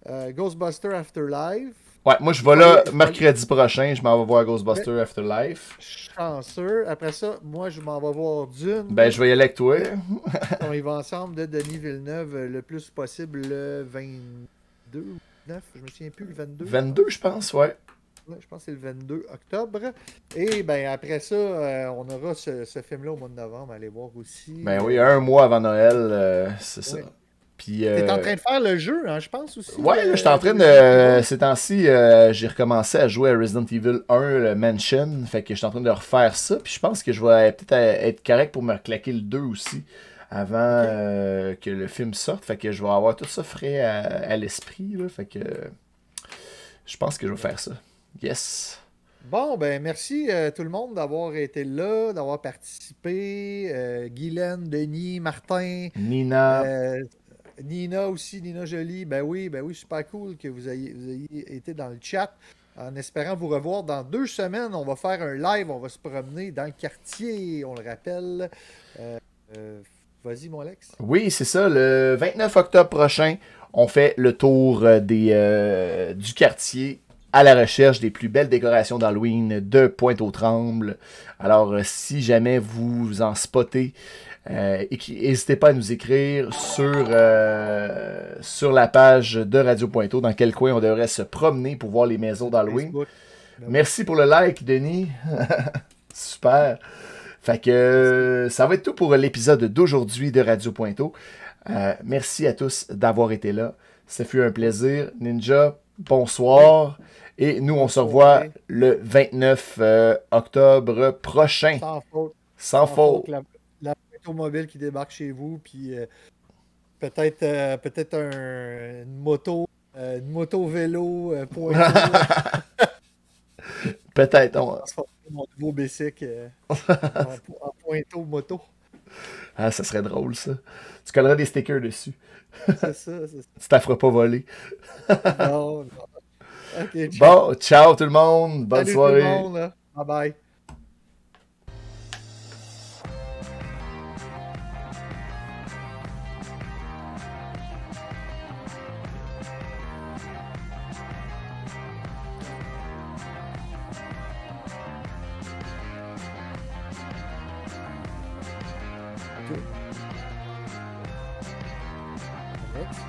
Ghostbusters Afterlife. Ouais, moi je vais là mercredi prochain, je m'en vais voir Ghostbusters Afterlife. Chanceux. Après ça, moi, je m'en vais voir Dune. Ben, je vais y aller avec toi. On y va ensemble de Denis Villeneuve le plus possible le 22 ou 9, je me souviens plus, le 22. 22, je pense, ouais. Ouais, je pense que c'est le 22 octobre. Et ben après ça, on aura ce film-là au mois de novembre à aller voir aussi. Ben oui, un mois avant Noël, c'est ça. Ouais. Puis, T'es en train de faire le jeu, hein, je pense aussi. ouais, là, je suis en train de. Ces temps-ci, j'ai recommencé à jouer à Resident Evil 1, le Mansion. Fait que je suis en train de refaire ça. Puis je pense que je vais peut-être être correct pour me claquer le 2 aussi. Avant que le film sorte. Fait que je vais avoir tout ça frais à l'esprit. Là. Fait que je pense que je vais faire ça. Yes. Bon, ben merci tout le monde d'avoir été là, d'avoir participé. Guylaine, Denis, Martin, Nina. Nina aussi, Nina Jolie. Ben oui, super cool que vous ayez été dans le chat. En espérant vous revoir dans 2 semaines, on va faire un live, on va se promener dans le quartier, on le rappelle. Vas-y, mon Alex. Oui, c'est ça. Le 29 octobre prochain, on fait le tour du quartier à la recherche des plus belles décorations d'Halloween de Pointe-aux-Trembles. Alors, si jamais vous en spottez, n'hésitez pas à nous écrire sur la page de Radio Pointeau dans quel coin on devrait se promener pour voir les maisons d'Halloween. Merci pour le like, Denis. Super. Fait que ça va être tout pour l'épisode d'aujourd'hui de Radio Pointeau. Merci à tous d'avoir été là. Ça fut un plaisir. Ninja, bonsoir. Et nous, on se revoit le 29 octobre prochain. Sans faute. Sans faute. La automobile qui débarque chez vous, puis peut-être une moto vélo pointeau. Peut-être. Mon nouveau bicycle en pointeau moto. Ah, ça serait drôle, ça. Tu colleras des stickers dessus. C'est ça. Tu t'en feras pas voler. Non. Okay, bon, ciao tout le monde. Bonne Salut soirée. Tout le monde, là. Bye bye. Okay. Next.